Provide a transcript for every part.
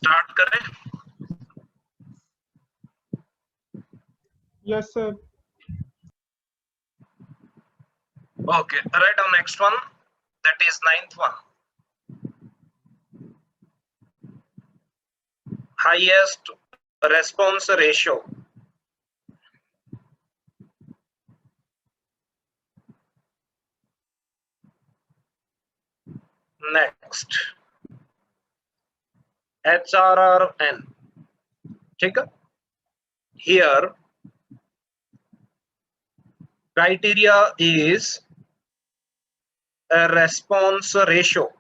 Start करें? Yes, sir. Okay, right on next one, that is ninth one. Highest response ratio. Next, HRRN. ठीक है? Here criteria is a response ratio.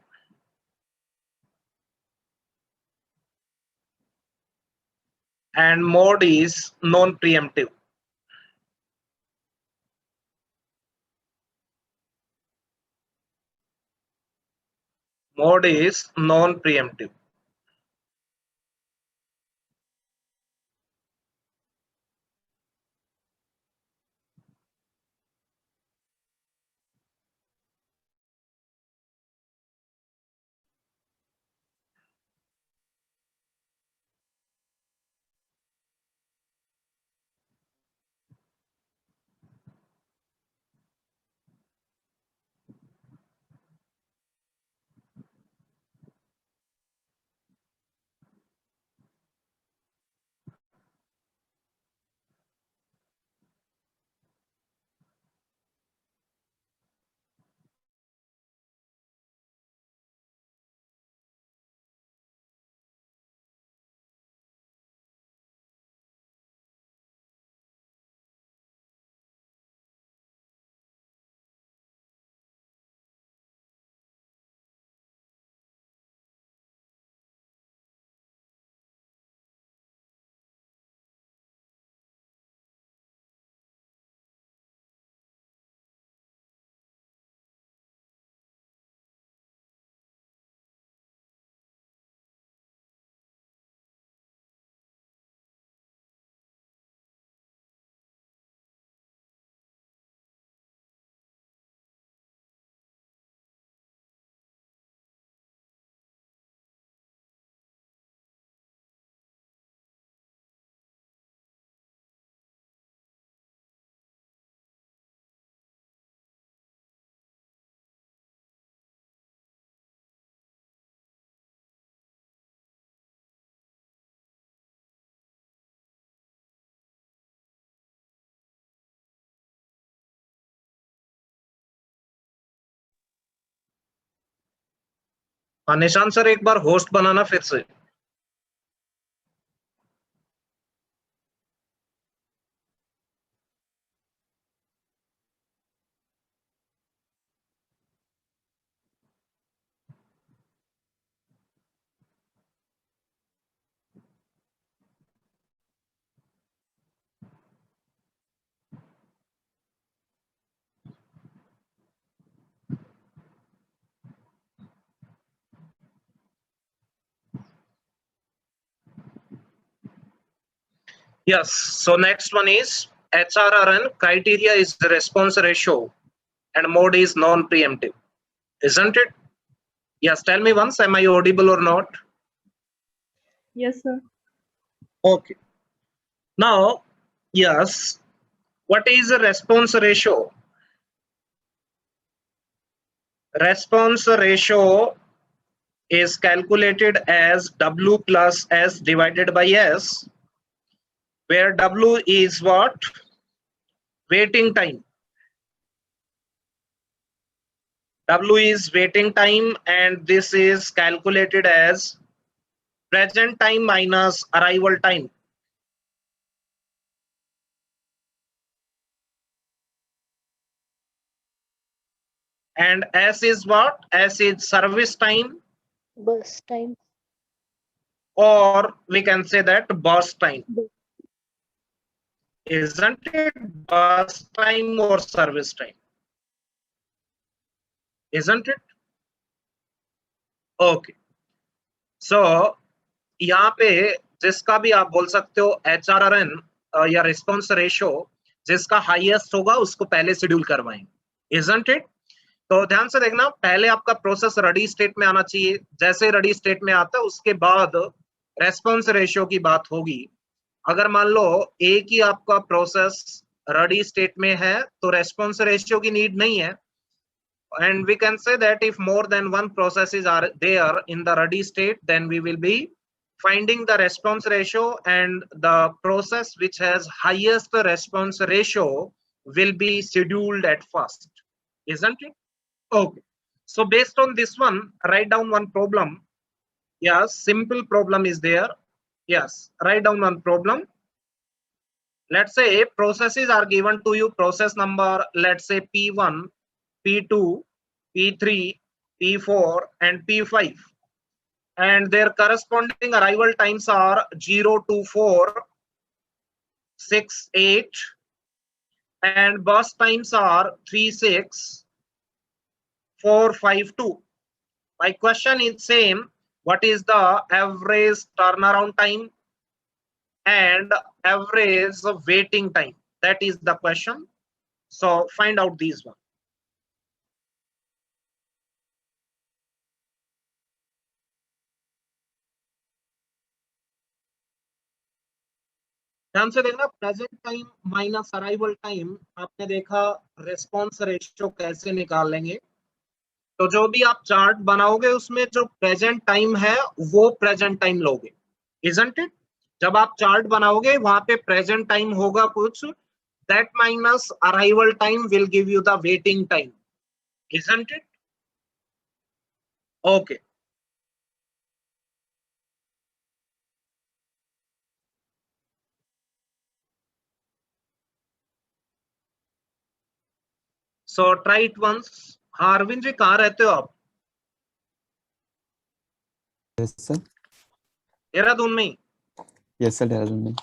And mode is non-preemptive. Mode is non-preemptive. निशान sir एक बार host बनाना फिर से। Yes, so next one is HRRN criteria is the response ratio and mode is non-preemptive, isn't it? Yes, tell me once, am I audible or not? Yes, sir. Okay. Now, yes, what is the response ratio? Response ratio is calculated as W plus S divided by S, where W is what? Waiting time. W is waiting time, and this is calculated as present time minus arrival time. And S is what? S is service time. Bus time. Or we can say that bus time. Isn't it bus time or service time? Isn't it? Okay. So यहाँ पे जिसका भी आप बोल सकते हो HRRN या response ratio जिसका हाईएस्ट होगा उसको पहले शेड्यूल करवाएंगे। Isn't it? तो ध्यान से देखना, पहले आपका प्रोसेस रेडी स्टेट में आना चाहिए। जैसे रेडी स्टेट में आता है उसके बाद रेस्पॉन्स रेशियो की बात होगी। अगर मान लो एक ही आपका प्रोसेस रेडी स्टेट में है तो रेस्पॉन्स रेशियो की नीड नहीं है। And we can say that if more than one processes are there in the ready state, then we will be finding the response ratio, and the process which has highest response ratio will be scheduled at first, isn't it? Okay, so based on this one, write down one problem. Yes, simple problem is there. Yes, write down one problem. Let's say processes are given to you, process number, let's say P1, P2, P3, P4 and P5, and their corresponding arrival times are 0 to 4, 6, 8, and burst times are 3, 6, 4, 5, 2. My question is same, what is the average turnaround time and average waiting time? That is the question. So find out these one. ध्यान से देखना, present time minus arrival time, आपने देखा response ratio कैसे निकाल लेंगे। तो जो भी आप चार्ट बनाओगे उसमें जो प्रेजेंट टाइम है वो प्रेजेंट टाइम लोगे, इजंट इट? जब आप चार्ट बनाओगे वहां पे प्रेजेंट टाइम होगा कुछ, that minus arrival time will give you the waiting time, isn't it? Okay, so try it once. हाँ अरविंद जी, कहाँ रहते हो आप? Yes sir. देहरादून में ही? यस सर, देहरादून में।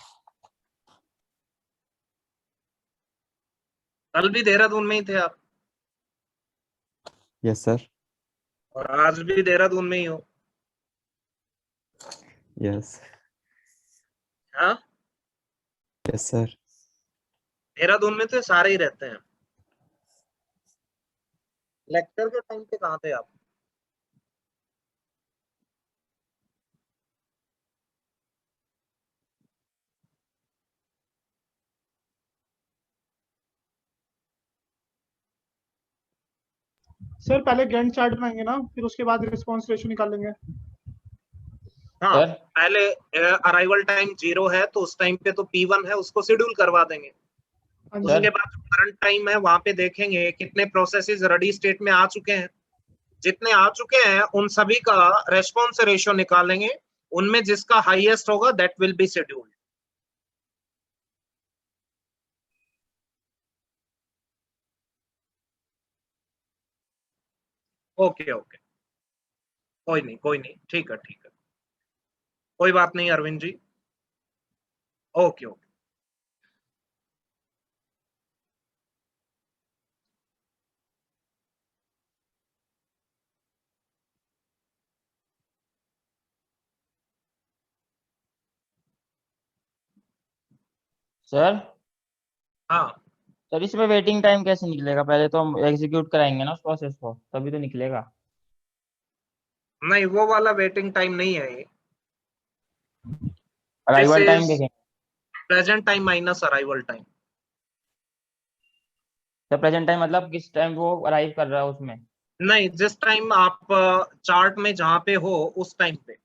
कल भी देहरादून में ही थे आप? Yes sir. और आज भी देहरादून में ही हो? यस। हाँ, यस सर। देहरादून में तो सारे ही रहते हैं। लेक्चर के टाइम पे कहाँ थे आप? सर पहले गैंट चार्ट बनाएंगे ना, फिर उसके बाद रिस्पांस रेशियो निकालेंगे। हाँ, सर पहले अराइवल टाइम 0 है तो उस टाइम पे तो P1 है, उसको शेड्यूल करवा देंगे। हाँ जी। उसके बाद करंट टाइम है वहां पे देखेंगे कितने प्रोसेसेस रेडी स्टेट में आ चुके हैं। जितने आ चुके हैं उन सभी का रेस्पॉन्स रेशियो निकालेंगे, उनमें जिसका हाईएस्ट होगा that will be scheduled. Okay okay, कोई नहीं कोई नहीं, ठीक है ठीक है, कोई बात नहीं Arvind ji. Okay okay, sir हाँ सर इसमें वेटिंग टाइम कैसे निकलेगा? पहले तो हम एग्जीक्यूट कराएंगे ना उस प्रोसेस को, तभी तो निकलेगा। नहीं, वो वाला वेटिंग टाइम नहीं है ये। अराइवल टाइम इज देखेंगे। Present time minus arrival time. Sir present time मतलब किस टाइम वो अराइव कर रहा है उसमें? नहीं, जिस टाइम आप चार्ट में जहां पे हो उस टाइम पे।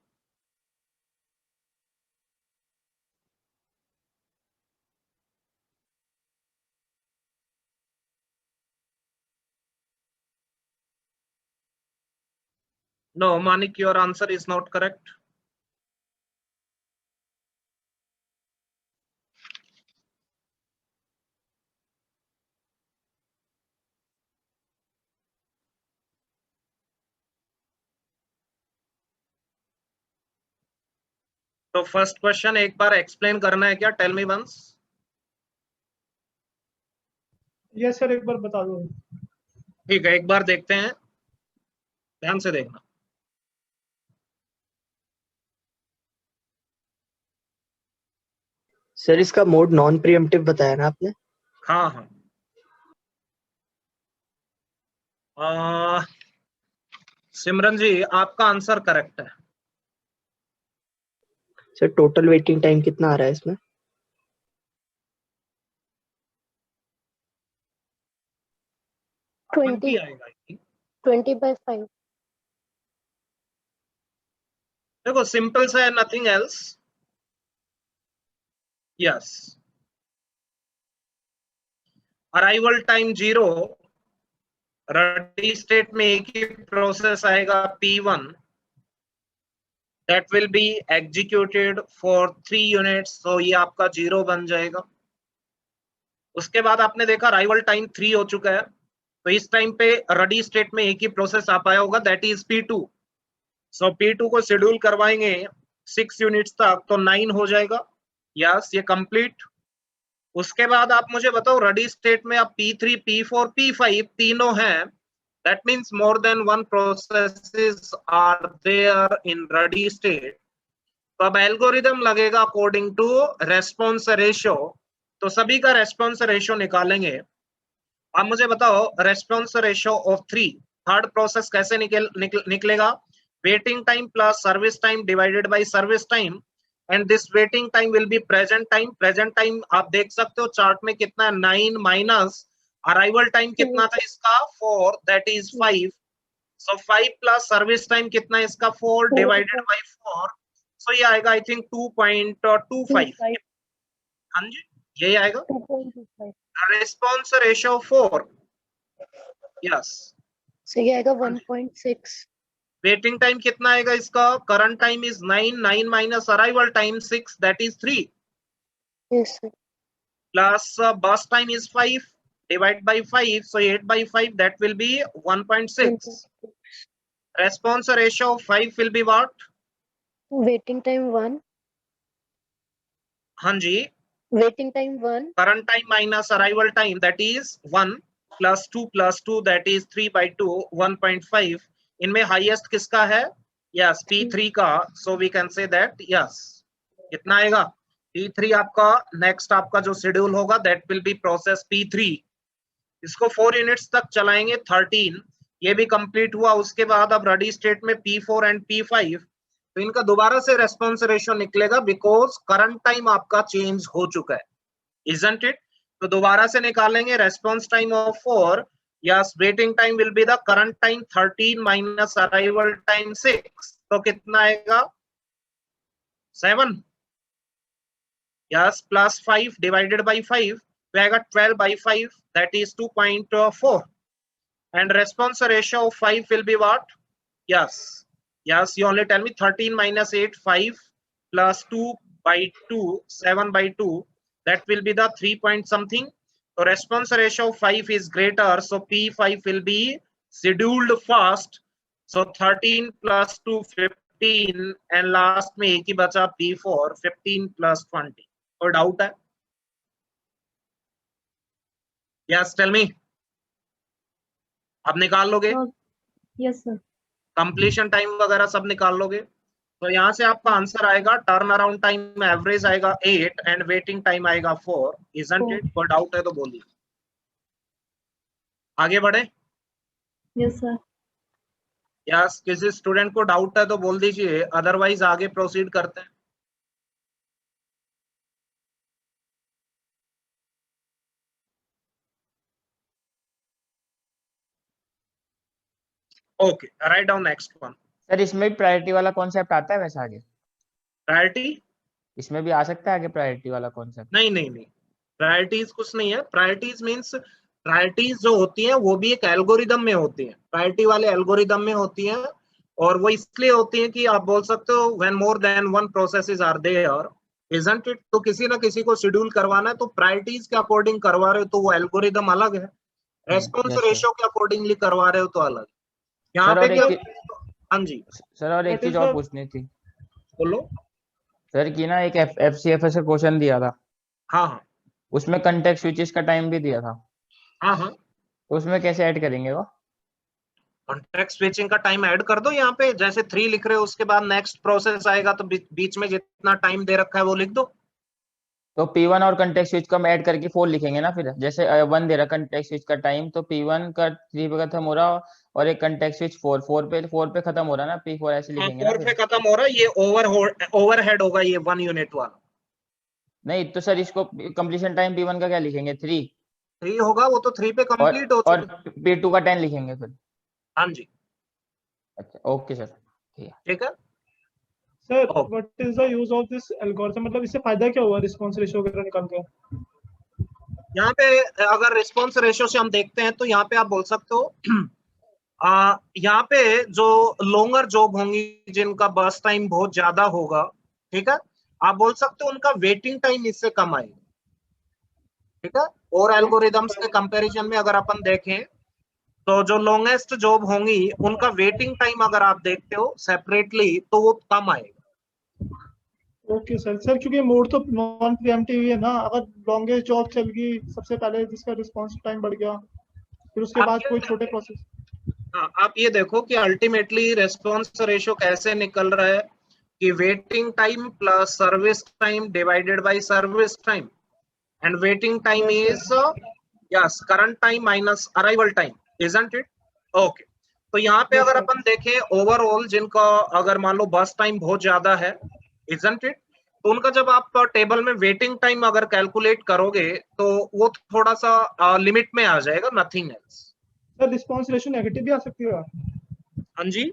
No, Manik, your answer is not correct. तो फर्स्ट क्वेश्चन एक बार एक्सप्लेन करना है क्या? Tell me once. Yes sir, एक बार बता दो। ठीक है, एक बार देखते हैं, ध्यान से देखना। सर इसका मोड नॉन प्रीएम्प्टिव बताया ना आपने? हाँ हाँ, सिमरन जी आपका आंसर करेक्ट है। सर टोटल वेटिंग टाइम कितना आ रहा है इसमें? 20 आएगा I think। 20/5। देखो सिंपल सा है, nothing else. Yes, arrival time 0, ready state में एक ही प्रोसेस आएगा P1, that will be executed for 3 units, so ये आपका 0 बन जाएगा। उसके बाद आपने देखा अराइवल टाइम 3 हो चुका है, तो इस टाइम पे रेडी स्टेट में एक ही प्रोसेस आ पाया होगा, that is P2। So P2 को शेड्यूल करवाएंगे 6 यूनिट्स तक, तो 9 हो जाएगा। यस, ये कंप्लीट। उसके बाद आप मुझे बताओ रेडी स्टेट में अब P3, P4, P5 तीनों हैं, that means more than one processes are there in ready state। तो अब एल्गोरिदम लगेगा अकॉर्डिंग टू रेस्पॉन्स रेशियो, तो सभी का रेस्पॉन्स रेशियो निकालेंगे। अब मुझे बताओ response ratio of 3, third process कैसे निकलेगा? Waiting time plus service time divided by service time, and this waiting time will be present time. Present time आप देख सकते हो चार्ट में कितना है, 9 माइनस अराइवल टाइम कितना था इसका, 4, that is 5। So 5 plus service time कितना है इसका, 4 डिवाइडेड बाय 4, सो ये आएगा आई थिंक 2.25। हाँ जी, यही आएगा 2.25। Response ratio 4। यस, सो ये आएगा 1.6। वेटिंग टाइम कितना आएगा इसका, current time is 9, 9 minus arrival time 6, that is 3, yes sir. Plus burst time is 5 divide by 5, so 8/5, that will be 1.6। response ratio of 5 will be what? Waiting time 1। हाँ जी, waiting time 1। current time minus arrival time, that is 1 plus 2 that is 3/2, 1.5। इनमें highest किसका है? Yes, P3 का, so we can say that yes। कितना आएगा? P3 आपका next आपका जो शेड्यूल होगा that will be process P3। इसको 4 यूनिट्स तक चलाएंगे 13, ये भी कंप्लीट हुआ। उसके बाद अब रेडी स्टेट में P4 एंड P5, तो इनका दोबारा से रेस्पॉन्स रेशियो निकलेगा बिकॉज करंट टाइम आपका चेंज हो चुका है, इजंट इट? तो दोबारा से निकालेंगे response time of 4। Yes, waiting time will be the current time 13 minus arrival time 6, तो कितना आएगा? 7। यस, प्लस 5 डिवाइडेड बाय 5, तो आएगा 12/5, that is 2.4, and response ratio of 5 will be what? Yes, you only tell me 13 minus 8, 5 plus 2/2, 7/2, that will be the 3 point something. So response ratio of 5 is greater, so P5 will be scheduled first, so 13 plus 2, 15, and last में एक ही बचा P4, 15 plus 20। कोई doubt है? Yes, tell me. अब निकाल लोगे? Yes sir. Completion time वगैरह सब निकाल लोगे? तो यहाँ से आपका आंसर आएगा, टर्न अराउंड टाइम एवरेज आएगा 8 एंड वेटिंग टाइम आएगा 4, इजंट इट? कोई डाउट है तो बोलिए, आगे बढ़े। Yes sir. यस, किसी स्टूडेंट को डाउट है तो बोल दीजिए, अदरवाइज आगे प्रोसीड करते हैं। Okay, right down next one. Sir इसमें भी प्रायोरिटी वाला कॉन्सेप्ट आता है वैसे आगे? प्रायोरिटी इसमें भी आ सकता है आगे प्रायोरिटी वाला कॉन्सेप्ट? नहीं, प्रायोरिटीज कुछ नहीं है। प्रायोरिटीज मींस प्रायोरिटीज जो होती हैं वो भी एक एल्गोरिदम में होती हैं, प्रायोरिटी वाले एल्गोरिदम में होती हैं, और वो इसलिए होती हैं कि आप बोल सकते हो when more than one processes are there, isn't it? तो किसी ना किसी को शेड्यूल करवाना है तो प्रायोरिटीज के अकॉर्डिंग करवा रहे हो तो वो एल्गोरिदम अलग है, रेस्पॉन्स रेशियो के अकॉर्डिंगली करवा रहे हो तो अलग। यहाँ पे क्या? हाँ जी सर, और एक चीज और पूछनी थी। बोलो सर की ना एक FCFS का क्वेश्चन दिया था। हाँ, उसमें कंटेक्स्ट स्विचेस का टाइम भी दिया था। हाँ, तो उसमें कैसे ऐड करेंगे वो? कॉन्टेक्स्ट स्विचिंग का टाइम ऐड कर दो यहाँ पे, जैसे 3 लिख रहे हो उसके बाद नेक्स्ट प्रोसेस आएगा तो बीच में जितना टाइम दे रखा है वो लिख दो। तो P1 और कंटेक्स्ट स्विच का हम ऐड करके 4 लिखेंगे ना, फिर जैसे 1 दे रहा कंटेक्स्ट स्विच का टाइम, तो P1 का 3 पे खत्म हो रहा और एक कंटेक्स्ट स्विच 4 पे खत्म हो रहा ना, P4 ऐसे हाँ, लिखेंगे ना 4 पे फिर। खत्म हो रहा है, ये ओवरहेड होगा ये 1 यूनिट वाला। नहीं तो सर इसको कंप्लीशन टाइम P1 का क्या लिखेंगे, 3 होगा, वो तो 3 पे कंप्लीट हो और चुका। P2 का 10 लिखेंगे फिर। हाँ जी, अच्छा ओके सर, ठीक है। Sir okay, what is the use of this algorithm, मतलब इससे फायदा क्या हुआ रिस्पांस रेशियो वगैरह निकाल के? यहाँ पे अगर रिस्पॉन्स रेशियो से हम देखते हैं तो यहाँ पे आप बोल सकते हो यहाँ पे जो लॉन्गर जॉब होंगी, जिनका बर्स्ट टाइम बहुत ज्यादा होगा, ठीक है, आप बोल सकते हो उनका वेटिंग टाइम इससे कम आएगा, ठीक है। और एल्गोरिदम्स के कंपैरिजन में अगर अपन देखें तो जो लॉन्गेस्ट जॉब होंगी उनका वेटिंग टाइम अगर आप देखते हो सेपरेटली तो वो कम आएगा। Okay sir. सर क्योंकि मोड तो नॉन प्रीएम्प्टिव है ना, अगर लॉन्गेस्ट जॉब चल गई सबसे पहले जिसका रिस्पांस टाइम बढ़ गया, फिर उसके आप बाद ये कोई छोटे प्रोसेस। हाँ, आप ये देखो कि अल्टीमेटली रेस्पॉन्स रेशियो कैसे निकल रहा है कि waiting time plus service time divided by service time, and waiting time is yes current time minus arrival time, isn't it? Okay, तो यहाँ पे Yes, अगर sir. अपन देखें ओवरऑल जिनका अगर मान लो बस टाइम बहुत ज्यादा है, इजंट इट, तो उनका जब आप टेबल में वेटिंग टाइम अगर कैलकुलेट करोगे तो वो थोड़ा सा लिमिट में आ जाएगा, nothing else. Sir response ratio negative भी आ सकती है? हाँ जी,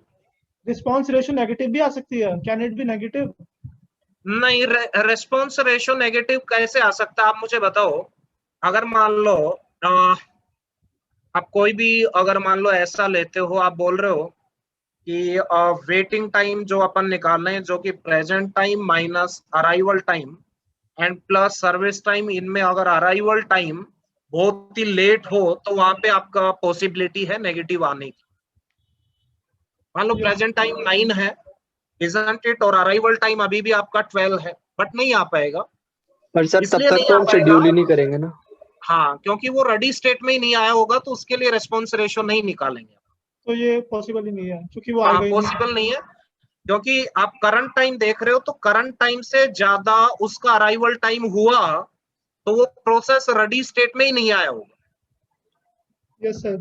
रिस्पांस रेशियो नेगेटिव भी आ सकती है, कैन इट बी नेगेटिव? नहीं, रेस्पॉन्स रेशियो नेगेटिव कैसे आ सकता है आप मुझे बताओ। अगर मान लो आप कोई भी अगर मान लो ऐसा लेते हो, आप बोल रहे हो कि वेटिंग टाइम जो अपन निकाल रहे हैं जो कि present time minus arrival time and plus service time, इनमें अगर अराइवल टाइम बहुत ही लेट हो तो वहां पे आपका पॉसिबिलिटी है नेगेटिव आने की। मान लो Yes. प्रेजेंट टाइम 9 है, इजंट इट, और अराइवल टाइम अभी भी आपका 12 है, बट नहीं आ पाएगा। पर सर तब इसलिए तक नहीं तो आ हम पाएगा, शेड्यूल ही नहीं करेंगे ना। हाँ, क्योंकि वो रेडी स्टेट में ही नहीं आया होगा, तो उसके लिए रेस्पॉन्स रेशियो नहीं निकालेंगे। तो ये पॉसिबल ही नहीं है क्योंकि वो हाँ, आएगा ही नहीं। पॉसिबल नहीं है, क्योंकि आप करंट टाइम देख रहे हो तो करंट टाइम से ज्यादा उसका अराइवल टाइम हुआ तो वो प्रोसेस रेडी स्टेट में ही नहीं आया होगा, यस सर।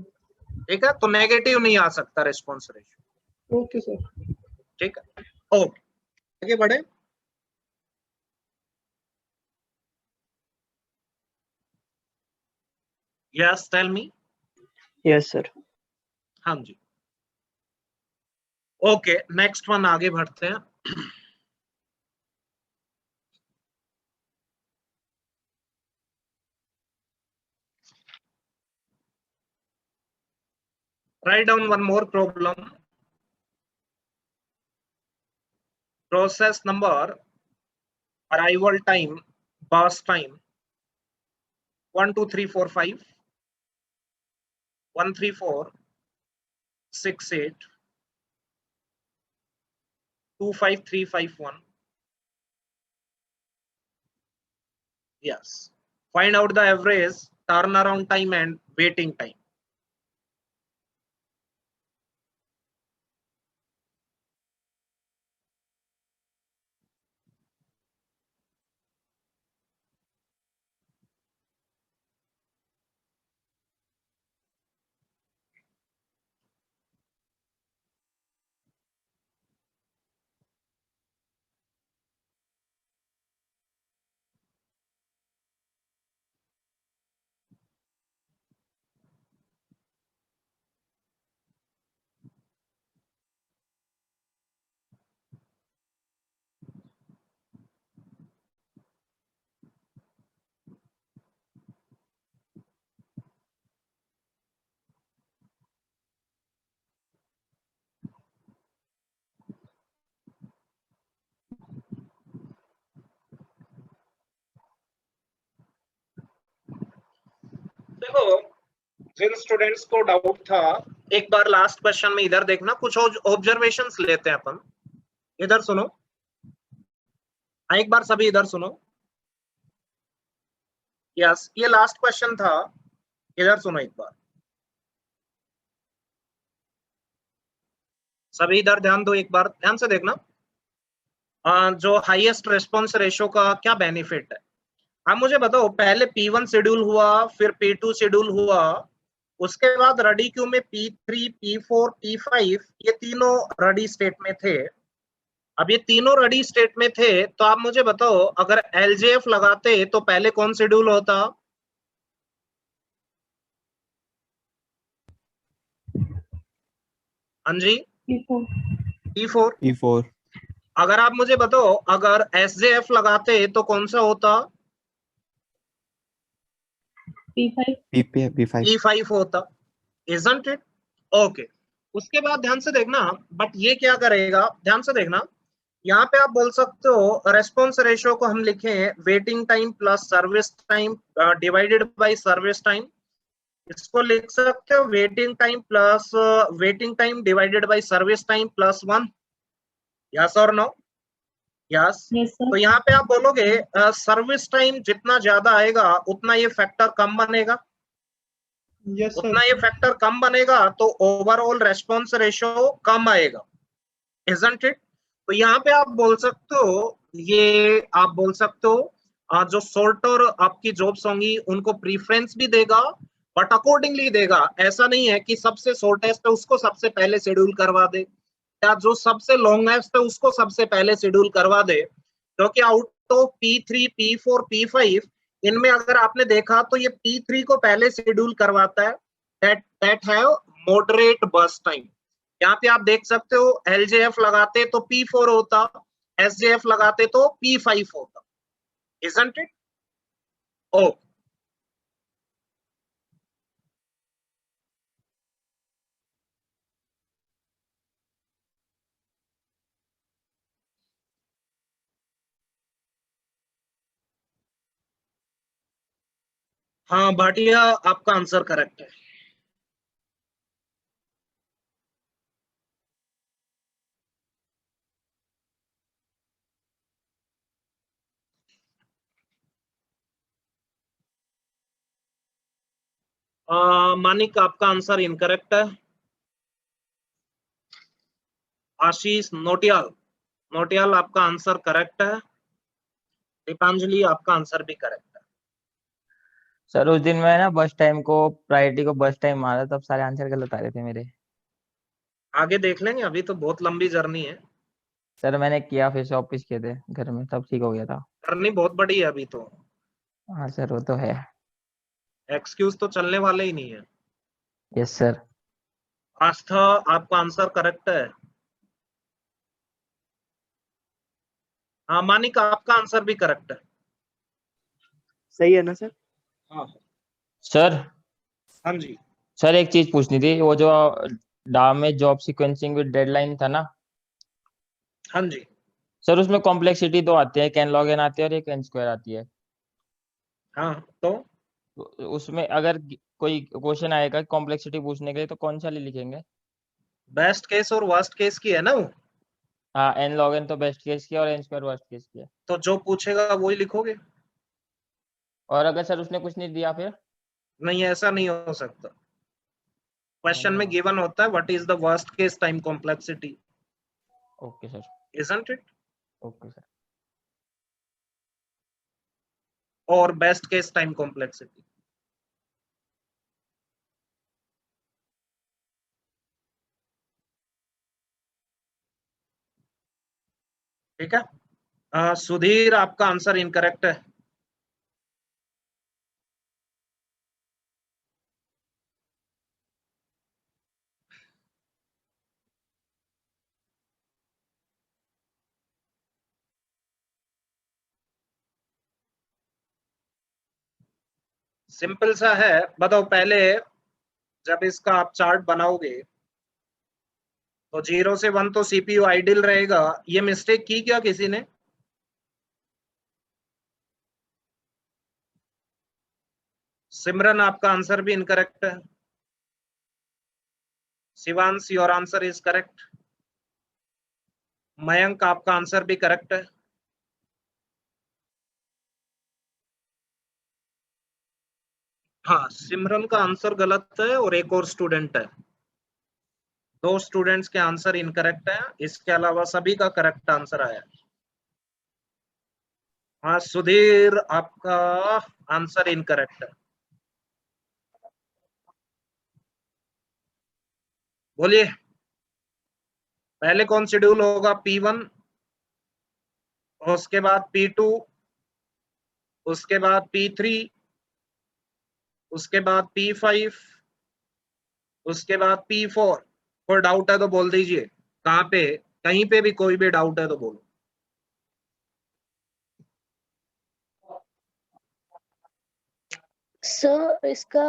ठीक है, तो नेगेटिव नहीं आ सकता रेस्पॉन्स रेशियो, ओके सर। ठीक है। ओके, आगे बढ़े। Yes, tell me. Yes sir. हाँ जी, ओके, नेक्स्ट वन आगे बढ़ते हैं। Write down one more problem. Process number, arrival time, burst time 1 2 3 4 5 1 3 4 6 8 2 5 3 5 1. Yes, find out the average turnaround time and waiting time. देखो, जिन स्टूडेंट्स को doubt था, एक बार last question में इधर देखना, कुछ ऑब्जर्वेशंस लेते हैं अपन। इधर सुनो, एक बार सभी इधर सुनो। यस, ये लास्ट क्वेश्चन था, इधर सुनो एक बार, सभी इधर ध्यान दो, एक बार ध्यान से देखना। जो हाईएस्ट रेस्पॉन्स रेशियो का क्या बेनिफिट है, अब मुझे बताओ, पहले P1 शेड्यूल हुआ, फिर P2 शेड्यूल हुआ, उसके बाद रेडी क्यू में P3, P4, P5 ये तीनों रेडी स्टेट में थे। अब ये तीनों रेडी स्टेट में थे, तो आप मुझे बताओ अगर LJF लगाते तो पहले कौन शेड्यूल होता? हाँ जी, P4 P4। P4 अगर आप मुझे बताओ अगर SJF लगाते तो कौन सा होता? P5 P5 P5 होता, isn't it? ओके, उसके बाद ध्यान से देखना, बट ये क्या करेगा, ध्यान से देखना, यहाँ पे आप बोल सकते हो रेस्पॉन्स रेशियो को हम लिखें waiting time plus service time divided by service time. इसको लिख सकते हो waiting time plus waiting time divided by service time plus 1। Yes और नो? यस। yes sir तो यहाँ पे आप बोलोगे सर्विस टाइम जितना ज्यादा आएगा उतना ये फैक्टर कम बनेगा, यस सर उतना ये फैक्टर कम बनेगा, तो ओवरऑल रेस्पॉन्स रेशियो कम आएगा, isn't it? तो यहाँ पे आप बोल सकते हो, ये आप बोल सकते हो जो सॉर्टर आपकी जॉब्स होंगी उनको प्रीफरेंस भी देगा, बट अकॉर्डिंगली देगा। ऐसा नहीं है कि सबसे शॉर्टेस्ट है उसको सबसे पहले शेड्यूल करवा दे, या जो सबसे लॉन्गेस्ट है उसको सबसे पहले शेड्यूल करवा दे, क्योंकि out of P3, P4, P5 इनमें अगर आपने देखा तो ये P3 को पहले शेड्यूल करवाता है, that have moderate burst time। यहाँ पे आप देख सकते हो LJF लगाते तो P4 होता, SJF लगाते तो P5 होता, isn't it? ओ हाँ भाटिया, आपका आंसर करेक्ट है। मानिक, आपका आंसर इनकरेक्ट है। आशीष नोटियाल, नोटियाल आपका आंसर करेक्ट है। दीपांजलि, आपका आंसर भी करेक्ट है। सर उस दिन मैं ना बस टाइम को प्रायोरिटी को बस टाइम मारा, तब सारे आंसर गलत आ रहे थे मेरे। आगे देख लेंगे, अभी तो बहुत लंबी जर्नी है। सर मैंने किया, फिर से वापस किए थे घर में, तब ठीक हो गया था। जर्नी बहुत बड़ी है अभी तो, हाँ सर वो तो है। एक्सक्यूज तो चलने वाले ही नहीं है। Yes sir. आस्था, आपका आंसर करेक्ट है। हाँ मानिक, आपका आंसर भी करेक्ट है। सही है ना सर? हाँ सर हाँ जी। सर एक चीज पूछनी थी, वो जो डा में जॉब सीक्वेंसिंग विद डेडलाइन था ना हाँ जी। सर, उसमें कॉम्प्लेक्सिटी दो आती है, कैन लॉग एन आती है और एक एन स्क्वायर आती है। हाँ तो उसमें अगर कोई क्वेश्चन आएगा कॉम्प्लेक्सिटी पूछने के लिए, तो कौन सा लिखेंगे? बेस्ट केस और वर्स्ट केस की है ना वो, हाँ, एन लॉग एन तो बेस्ट केस की है और एन स्क्वायर वर्स्ट केस की है। तो जो पूछेगा वही लिखोगे। और अगर सर उसने कुछ नहीं दिया फिर? नहीं, ऐसा नहीं हो सकता। क्वेश्चन में हाँ। गिवन होता है what is the worst case time complexity, okay sir. isn't it? Okay sir. और बेस्ट केस टाइम कॉम्प्लेक्सिटी। ठीक है। सुधीर, आपका आंसर इनकरेक्ट है। सिंपल सा है, बताओ पहले जब इसका आप चार्ट बनाओगे तो 0 से 1 तो CPU आइडिल रहेगा। ये मिस्टेक की क्या किसी ने? सिमरन, आपका आंसर भी इनकरेक्ट है। Shivansh, your answer is correct. Mayank, आपका आंसर भी करेक्ट है। हाँ, सिमरन का आंसर गलत है और एक और स्टूडेंट है। 2 स्टूडेंट्स के आंसर इनकरेक्ट है, इसके अलावा सभी का करेक्ट आंसर आया। हाँ सुधीर, आपका आंसर इनकरेक्ट है। बोलिए, पहले कौन शेड्यूल होगा? P1, उसके बाद P2, उसके बाद P3, उसके बाद P5, उसके बाद P4। कोई डाउट है तो बोल दीजिए। कहाँ पे, कहीं पे भी कोई भी डाउट है तो बोलो। सर इसका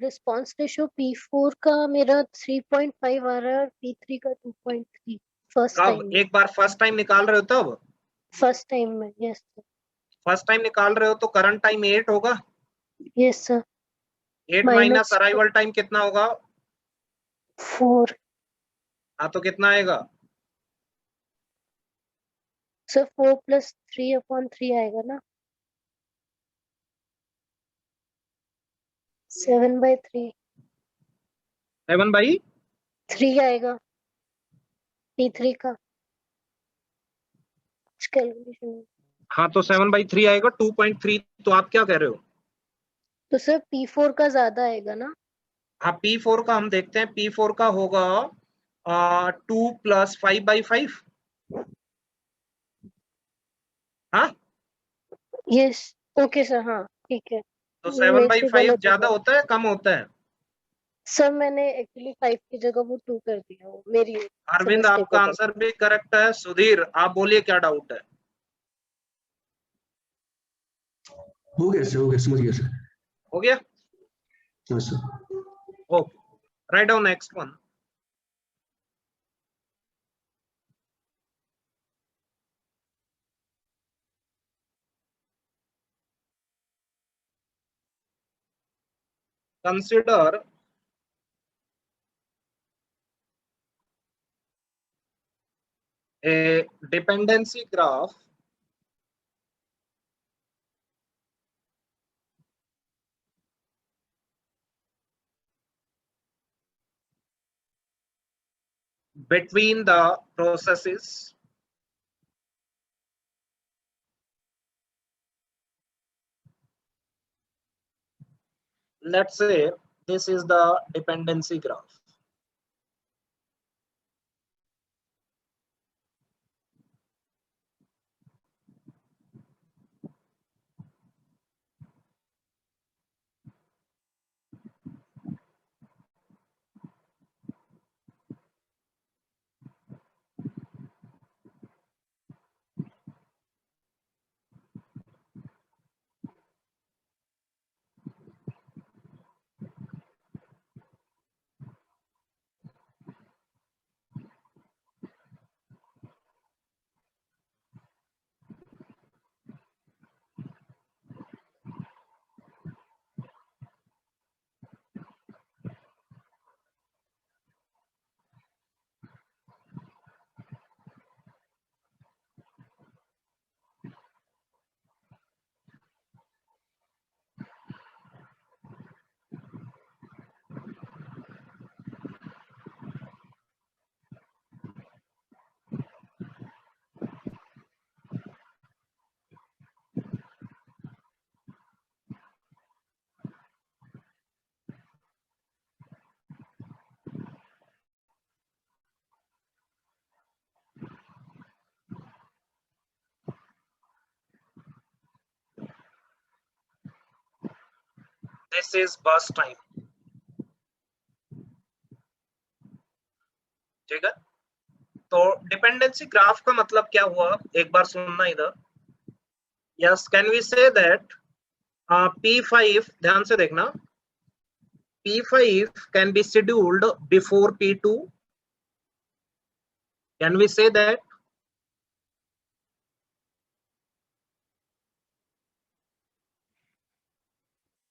रिस्पांस रेशियो P4 का मेरा 3.5 आ रहा है और P3 का 2.3 फर्स्ट कब? टाइम एक बार फर्स्ट टाइम निकाल रहे हो तब? फर्स्ट टाइम में यस सर फर्स्ट टाइम निकाल रहे हो तो करंट टाइम 8 होगा। Yes sir 8 minus arrival time कितना होगा? 4 हाँ तो कितना आएगा? सर 4 + 3/3 आएगा ना 7/3 7/3 आएगा P3 का कैलकुलेशन। हाँ तो 7/3 आएगा। 2.3 तो आप क्या कह रहे हो? तो सर P4 का ज्यादा आएगा ना? हाँ P4 का हम देखते हैं। P4 का होगा 2 + 5/5। हाँ यस ओके सर हाँ ठीक है तो मेरे से 7/5 गलत हो ज्यादा गया होता है कम होता है? सर मैंने एक्चुअली 5 की जगह वो 2 कर दिया वो मेरी अरविंद, मिस्टेक आपका हो गई। आंसर भी करेक्ट है। सुधीर, आप बोलिए क्या डाउट है? हो गया सर, हो गया, समझ गया सर। हो गया? हाँ sir. Okay, right down next one. Consider a dependency graph between the processes let's say this is the dependency graph. This is bus time. ठीक है, तो डिपेंडेंसी ग्राफ का मतलब क्या हुआ एक बार सुनना इधर। Yes, can we say that P5, ध्यान से देखना, P5 can be scheduled before P2? Can we say that?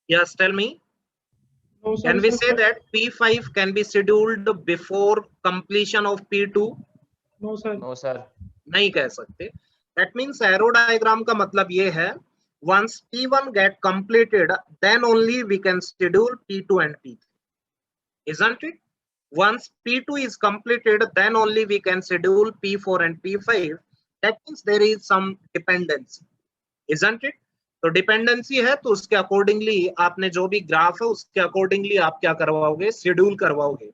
Yes, tell me. No, Can sorry, we sir. say that P5 can be scheduled before completion of P2? No, sir. No sir नहीं कह सकते। That means arrow diagram का मतलब ये है, once P1 get completed, then only we can schedule P2 and P3. Isn't it? Once P2 is completed, then only we can schedule P4 and P5. That means there is some dependency. isn't it? तो dependency है तो उसके accordingly आपने जो भी graph है उसके accordingly आप क्या करवाओगे, शेड्यूल करवाओगे.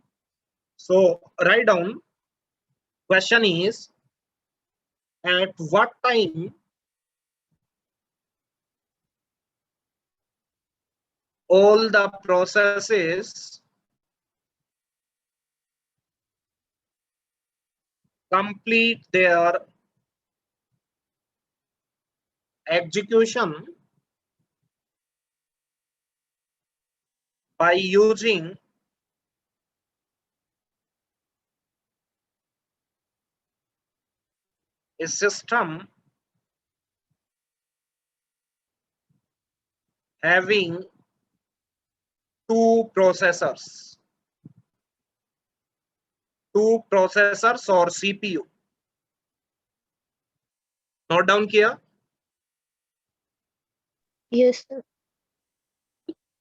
So write down, question is at what time all the processes complete their execution by using a system having two processors और CPU. नोट डाउन किया? Yes sir.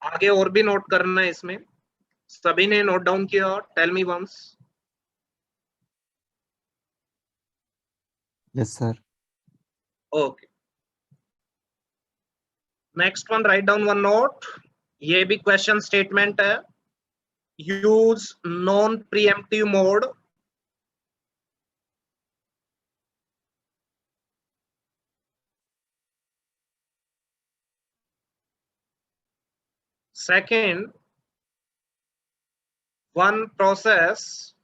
आगे और भी नोट करना है इसमें. सभी ने नोट डाउन किया? Tell me once. Yes, sir. Okay, next one, write down one note. ये भी क्वेश्चन स्टेटमेंट है. Use non preemptive mode. Second, one process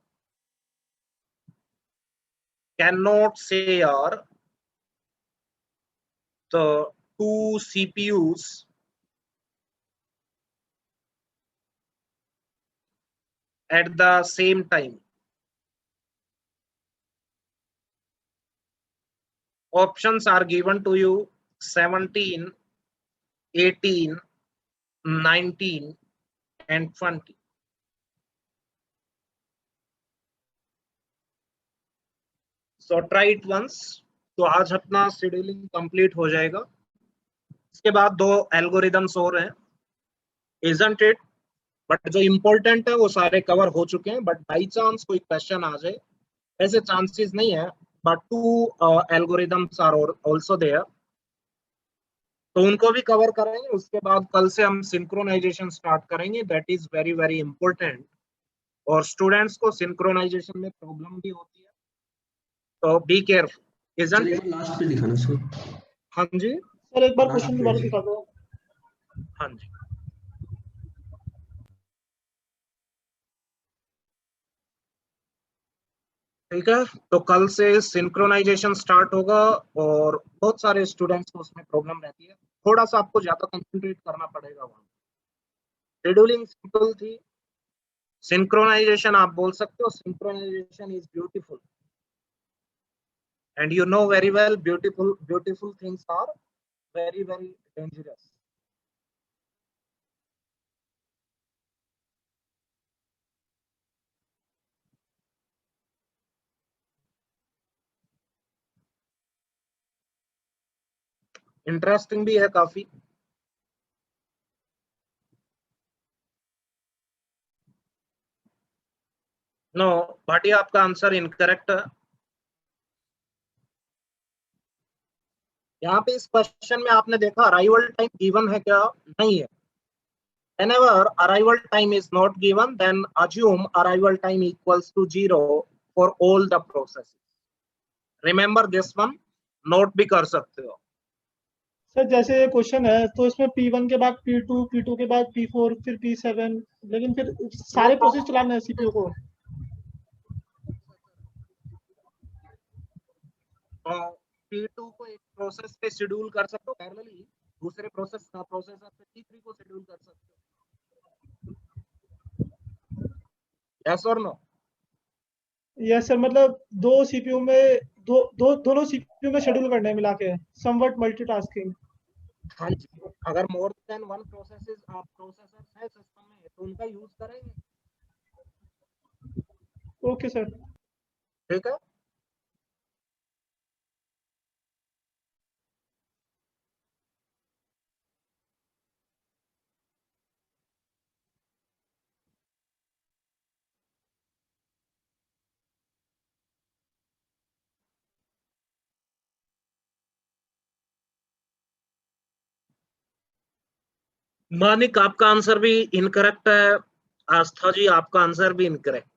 cannot share the two CPUs at the same time. Options are given to you: 17, 18, 19 and 20. So try it once. तो आज अपना scheduling complete हो जाएगा. इसके बाद दो एल्गोरिदम्स और हैं, isn't it? बट जो इम्पोर्टेंट है वो सारे कवर हो चुके हैं. बट बाई चांस कोई क्वेश्चन आ जाए, ऐसे चांसेस नहीं है, but two algorithms are also there, तो उनको भी कवर करेंगे. उसके बाद कल से हम सिंक्रोनाइजेशन स्टार्ट करेंगे. That is very very important. और स्टूडेंट्स को सिंक्रोनाइजेशन में प्रॉब्लम भी होती है, तो बी केयरफुल. सर एक बार लास्ट पे दिखाना सर. हाँ जी, सर एक बार Last क्वेश्चन दोबारा page. दिखा दो. हाँ जी. ठीक है, तो कल से सिंक्रोनाइजेशन स्टार्ट होगा और बहुत सारे स्टूडेंट्स को उसमें प्रॉब्लम रहती है. थोड़ा सा आपको ज्यादा कंसंट्रेट करना पड़ेगा वहाँ. शेड्यूलिंग सिंपल थी, सिंक्रोनाइजेशन आप बोल सकते हो. Synchronization is beautiful and you know very well beautiful things are very very dangerous. Interesting भी है काफी. नो भाटिया, आपका आंसर इनकरेक्ट है. यहाँ पे इस क्वेश्चन में आपने देखा अराइवल टाइम गिवन है क्या? नहीं है. Whenever arrival time is not given, then assume arrival time equals to 0 for all the processes. Remember this one, note भी कर सकते हो. सर जैसे ये क्वेश्चन है तो इसमें P1 के बाद P2, P2 के बाद P4, फिर P7, लेकिन फिर सारे प्रोसेस चलाना है सीपीयू को. P2 को एक प्रोसेस पे शेड्यूल कर सकते हो पैरेलली, दूसरे प्रोसेसर पे P3 को शेड्यूल कर सकते हो. यस और नो? यस सर, मतलब दो सीपीयू में दोनों सीपीयू में शेड्यूल करने हैं मिला के, समवट मल्टीटास्किंग. हाँ जी, अगर मोर देन वन प्रोसेसर है सिस्टम में तो उनका यूज करेंगे. Okay sir. ठीक है. मानिक आपका आंसर भी इनकरेक्ट है, आस्था जी आपका आंसर भी incorrect.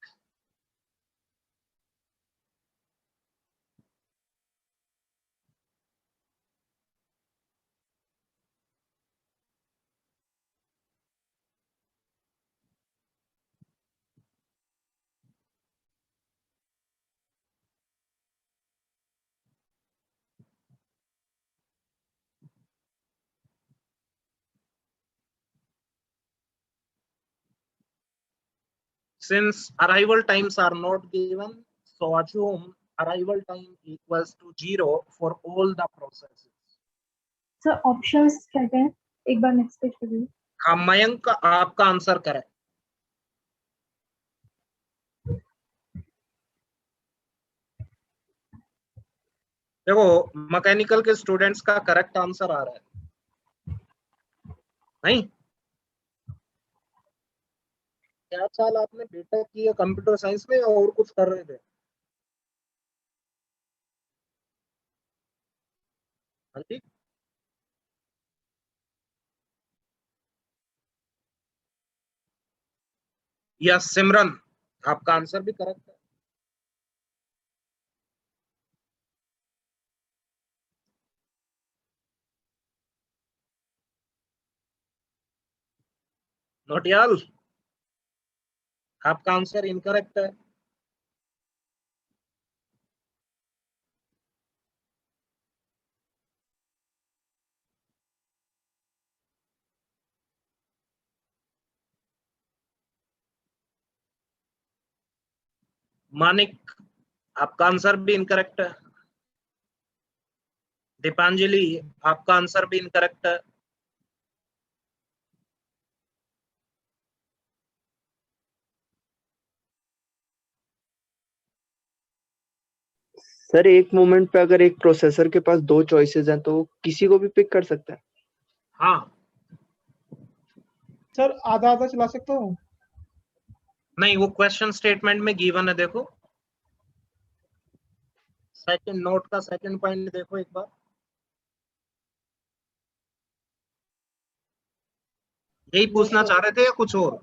Since arrival times are not given, so assume arrival time equals to 0 for all the processes. Sir options क्या क्या है, एक बार नेक्स्ट पेज पे दीजिए। हाँ मयंक आपका आंसर करेक्ट। देखो मैकेनिकल के स्टूडेंट्स का करेक्ट आंसर आ रहा है, नहीं? क्या साल आपने बीटेक किया कंप्यूटर साइंस में और कुछ कर रहे थे? हाँ जी, यस सिमरन आपका आंसर भी करेक्ट है। नोटियाल आपका आंसर इनकरेक्ट है। मानिक आपका आंसर भी इनकरेक्ट है। दीपांजलि आपका आंसर भी इनकरेक्ट है। सर एक मोमेंट पे अगर एक प्रोसेसर के पास दो चॉइसेस हैं तो वो किसी को भी पिक कर सकता है। हाँ सर आधा आधा चला सकता हूँ? नहीं, वो क्वेश्चन स्टेटमेंट में गिवन है, देखो सेकंड नोट का सेकंड पॉइंट देखो एक बार। यही पूछना चाह रहे थे या कुछ और?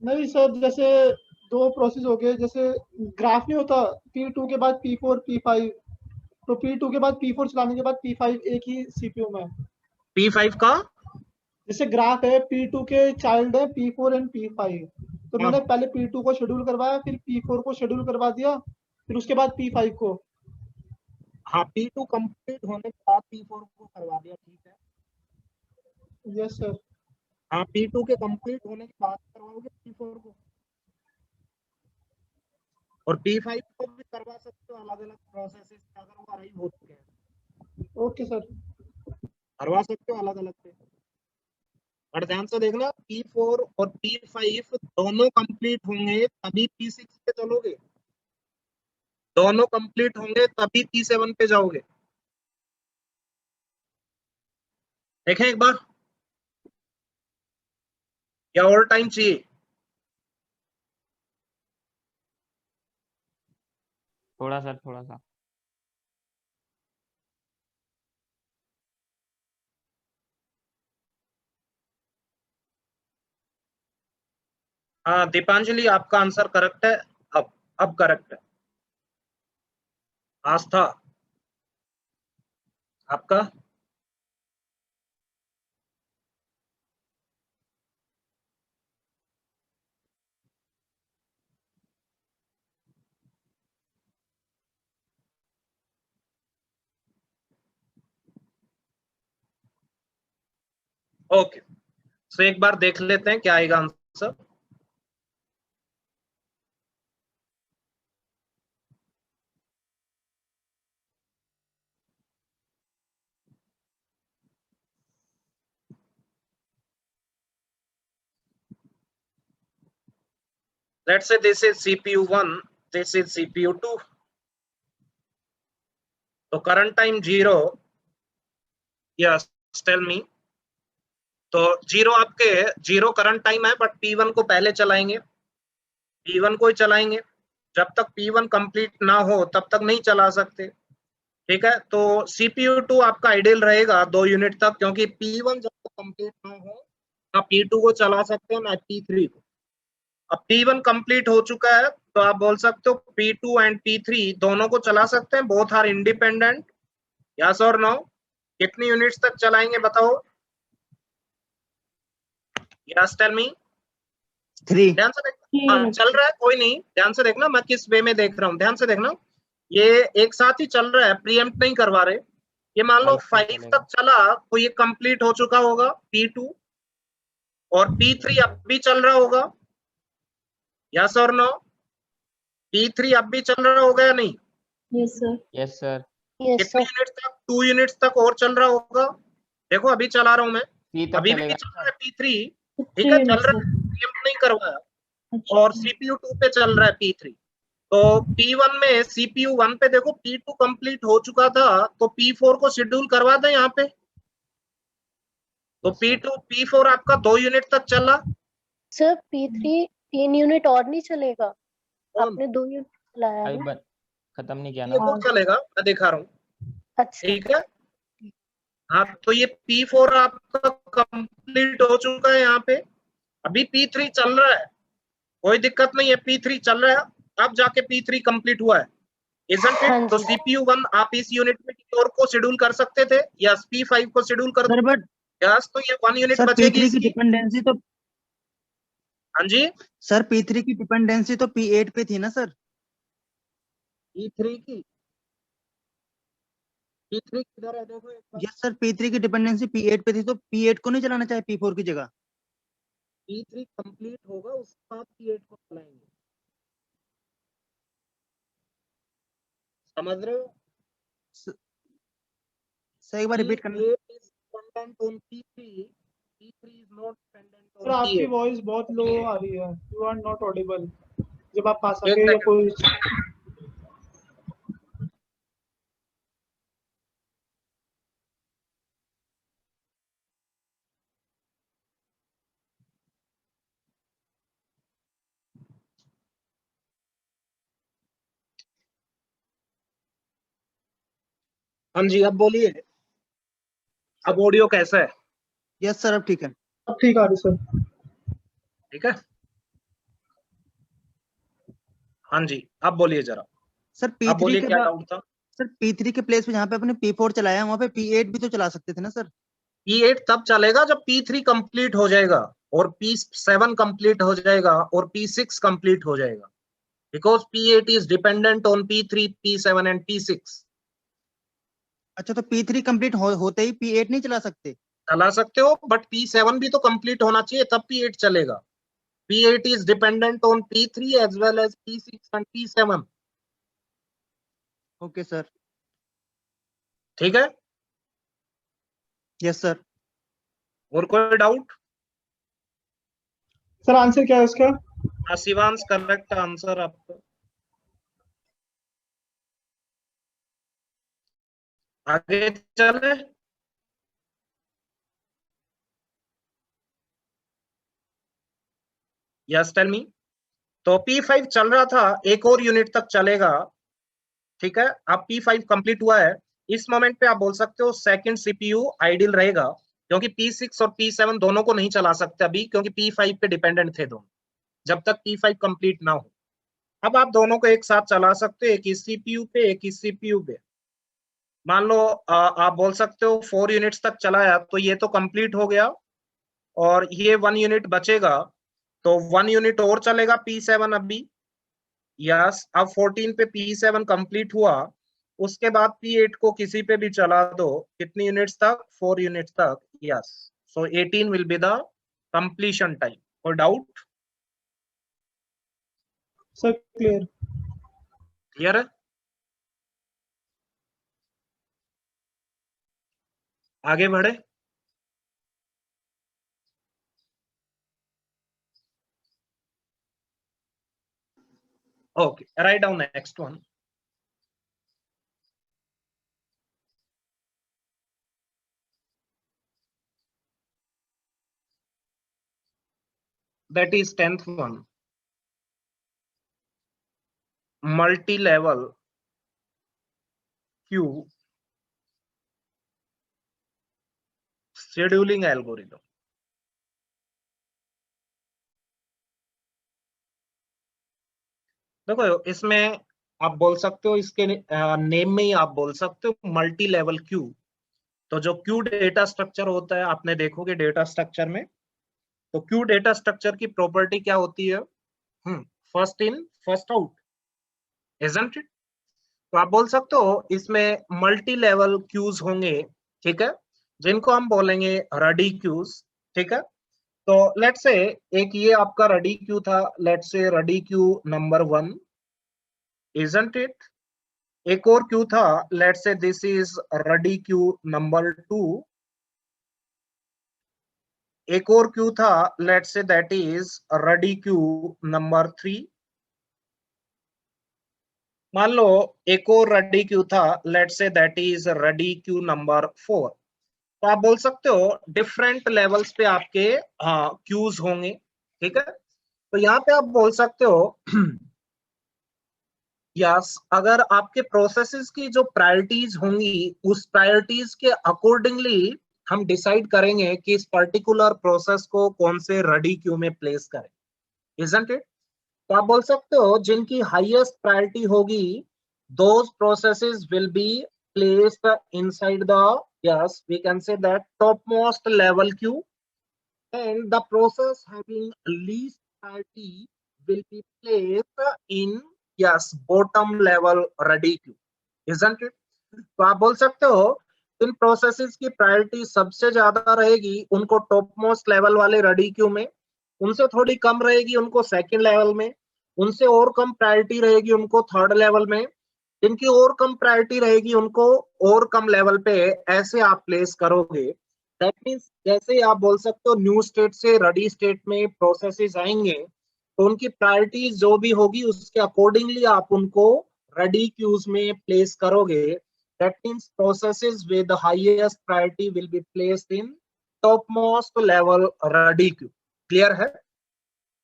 नहीं सर, जैसे दो प्रोसेस हो गए, जैसे ग्राफ नहीं होता P2 के बाद P4 P5, तो P2 के बाद P4 चलाने के बाद P5 एक ही सीपीयू में। P5 का जैसे ग्राफ है, P2 के चाइल्ड है P4 एंड P5, तो मैंने पहले P2 को शेड्यूल करवाया, फिर P4 को शेड्यूल करवा दिया, फिर उसके बाद P5 को। हाँ, P2 कंप्लीट होने के बाद P4 को करवा दिया, ठीक है। Yes sir. हाँ, P2 के कंप्लीट होने के बाद करवाओगे P4 को, और P5 को भी करवा सकते हो अलग अलग प्रोसेसेस अगर वो अराइव हो चुके हैं। Okay sir. करवा सकते हो अलग अलग पे, और ध्यान से देखना P4 और P5 दोनों कंप्लीट होंगे तभी P6 पे चलोगे, दोनों कंप्लीट होंगे तभी P7 पे जाओगे। देखें एक बार, या और टाइम चाहिए? थोड़ा सर, थोड़ा सा। हाँ दीपांजलि आपका आंसर करेक्ट है। अब करेक्ट है। आस्था आपका? ओके, सो एक बार देख लेते हैं क्या आएगा answer. Let's say this is CPU 1, this is CPU 2. तो current time 0, yes tell me. तो 0 आपके 0 करंट टाइम है, बट P1 को पहले चलाएंगे, P1 को ही चलाएंगे। जब तक P1 कंप्लीट ना हो तब तक नहीं चला सकते, ठीक है। तो CPU 2 आपका आइडियल रहेगा 2 यूनिट तक, क्योंकि P1 जब तक कंप्लीट ना हो ना P2 को चला सकते हैं ना P3 को। अब P1 कंप्लीट हो चुका है तो आप बोल सकते हो P2 एंड P3 दोनों को चला सकते हैं, बोथ आर इंडिपेंडेंट, यस और नो? कितनी यूनिट्स तक चलाएंगे बताओ? यस टेल मी। 3 ध्यान से देखना, हाँ चल रहा है, कोई नहीं, ध्यान से देखना मैं किस वे में देख रहा हूँ, ध्यान से देखना, ये एक साथ ही चल रहा है, प्रीएम्प्ट नहीं करवा रहे। ये मान लो 5 तक चला तो ये कंप्लीट हो चुका होगा P2, और P3 अब भी चल रहा होगा, यस और नो? P3 अब भी चल रहा होगा या नहीं? Yes sir. Yes sir. कितनी यूनिट तक? 2 यूनिट्स तक और चल रहा होगा। देखो अभी चला रहा हूं मैं, अभी भी चल रहा है P3, ठीक है, चल रहा है, प्रीएम्प्ट नहीं करवाया, और CPU 2 पे चल रहा है P3। तो P1 में CPU 1 पे देखो P2 कंप्लीट हो चुका था, तो P4 को शेड्यूल करवा दें यहाँ पे। तो P4 आपका 2 यूनिट तक चला। सर P3 3 यूनिट और नहीं चलेगा? आपने 2 यूनिट चलाया है ना? खत्म नहीं किया ये ना। वो चलेगा, मैं दिखा रहा हूँ, अच्छा ठीक है। हाँ तो ये P4 आपका कंप्लीट हो चुका है यहाँ पे, अभी P3 चल रहा है, कोई दिक्कत नहीं है, P3 चल रहा है, अब जाके P3 कंप्लीट हुआ है, isn't it? हाँ तो जी। CPU 1 आप इस यूनिट में P4 को शेड्यूल कर सकते थे, यस P5 को शेड्यूल कर दो, यस, तो ये 1 यूनिट सर बचेगी P3 की इसकी। डिपेंडेंसी तो हाँ जी, सर P3 की डिपेंडेंसी तो P8 पे थी ना सर? P3 की, P3 किधर है देखो एक बार। यस सर, P3 की डिपेंडेंसी P8 पे थी, तो P8 को नहीं चलाना चाहे P4 की जगह? P3 कंप्लीट होगा उसके बाद P8 को चलाएंगे, समझ रहे हो? सर एक बार रिपीट करना। P8 is dependent on P3, P3 is not dependent sir on आपकी P8। वॉइस बहुत लो आ रही है, यू आर नॉट ऑडिबल। जब आप पास एक आके या सेकंड। कोई हाँ जी अब बोलिए, अब ऑडियो कैसा है? यस सर अब ठीक है। अब ठीक आ रही सर। ठीक है, हाँ जी अब बोलिए जरा, सर अब P3 बोलिए के क्या बाद डाउट था? सर P3 के प्लेस पे जहाँ पे अपने P4 चलाया वहाँ पे P8 भी तो चला सकते थे ना सर? P8 तब चलेगा जब P3 कंप्लीट हो जाएगा और P7 कंप्लीट हो जाएगा और P6 कंप्लीट हो जाएगा, because P8 is dependent on P3, P7 and P6। अच्छा तो P3 कंप्लीट होते ही P8 नहीं चला सकते? चला सकते हो, बट P7 भी तो कंप्लीट होना चाहिए तब P8 चलेगा। P8 is dependent on P3 as well as P6 and P7। Okay sir. ठीक है, यस सर। और कोई डाउट? सर आंसर क्या है इसका? शिवांश करेक्ट आंसर आपका। आगे चले, यस टेल मी। तो P5 चल रहा था, एक और यूनिट तक चलेगा, ठीक है। अब P5 कंप्लीट हुआ है, इस मोमेंट पे आप बोल सकते हो सेकंड CPU आइडियल रहेगा, क्योंकि P6 और P7 दोनों को नहीं चला सकते अभी, क्योंकि P5 पे डिपेंडेंट थे दोनों, जब तक P5 कंप्लीट ना हो। अब आप दोनों को एक साथ चला सकते हो, एक इस CPU पे एक इस CPU पे। मान लो आप बोल सकते हो 4 यूनिट्स तक चलाया, तो ये तो कंप्लीट हो गया और ये 1 यूनिट बचेगा, तो 1 यूनिट और चलेगा P7 अभी, यस। अब 14 पे P7 कंप्लीट हुआ, उसके बाद P8 को किसी पे भी चला दो, कितनी यूनिट्स तक? 4 यूनिट्स तक, yes. So 18 will be the completion time. कोई डाउट? Sir clear. क्लियर है? आगे बढ़े। Okay, write down the next one. That is 10th one. Multi-level queue scheduling algorithm. देखो इसमें आप बोल सकते हो, इसके नेम में ही आप बोल सकते हो मल्टी लेवल क्यू। तो जो क्यू डेटा स्ट्रक्चर होता है, आपने देखोगे डेटा स्ट्रक्चर में, तो क्यू डेटा स्ट्रक्चर की प्रॉपर्टी क्या होती है? First in first out, isn't it? तो आप बोल सकते हो इसमें मल्टी लेवल क्यूज होंगे, ठीक है, जिनको हम बोलेंगे रेडी क्यूज, ठीक है। तो लेट्स से एक ये आपका रेडी क्यू था, let's say ready queue number 1, isn't it? एक और क्यू था, let's say this is ready queue number 2, एक और क्यू था, let's say that is ready queue number 3। मान लो एक और रेडी क्यू था, let's say that is ready queue number 4। तो आप बोल सकते हो डिफरेंट लेवल्स पे आपके क्यूज होंगे, ठीक है। तो यहाँ पे आप बोल सकते हो यस, अगर आपके प्रोसेसेस की जो प्रायोरिटीज होंगी, उस प्रायोरिटीज के अकॉर्डिंगली हम डिसाइड करेंगे कि इस पर्टिकुलर प्रोसेस को कौन से रेडी क्यू में प्लेस करें, इजंट इट? तो आप बोल सकते हो जिनकी हाईएस्ट प्रायोरिटी होगी, those processes will be placed inside the, yes, we can say that topmost level queue, and the process having least priority will be placed in, yes, bottom level ready queue, isn't it? तो आप बोल सकते हो इन processes की priority सबसे ज्यादा रहेगी उनको टॉप मोस्ट लेवल वाले रेडी क्यू में, उनसे थोड़ी कम रहेगी उनको सेकंड लेवल में, उनसे और कम प्रायोरिटी रहेगी उनको थर्ड लेवल में, जिनकी और कम प्रायोरिटी रहेगी उनको और कम लेवल पे, ऐसे आप प्लेस करोगे। दैट मींस जैसे ही आप बोल सकते हो न्यू स्टेट से रेडी स्टेट में प्रोसेसेस आएंगे, तो उनकी प्रायोरिटी जो भी होगी उसके अकॉर्डिंगली आप उनको रेडी क्यूज में प्लेस करोगे। That means processes with the highest priority will be placed in top most level ready queue. Clear है,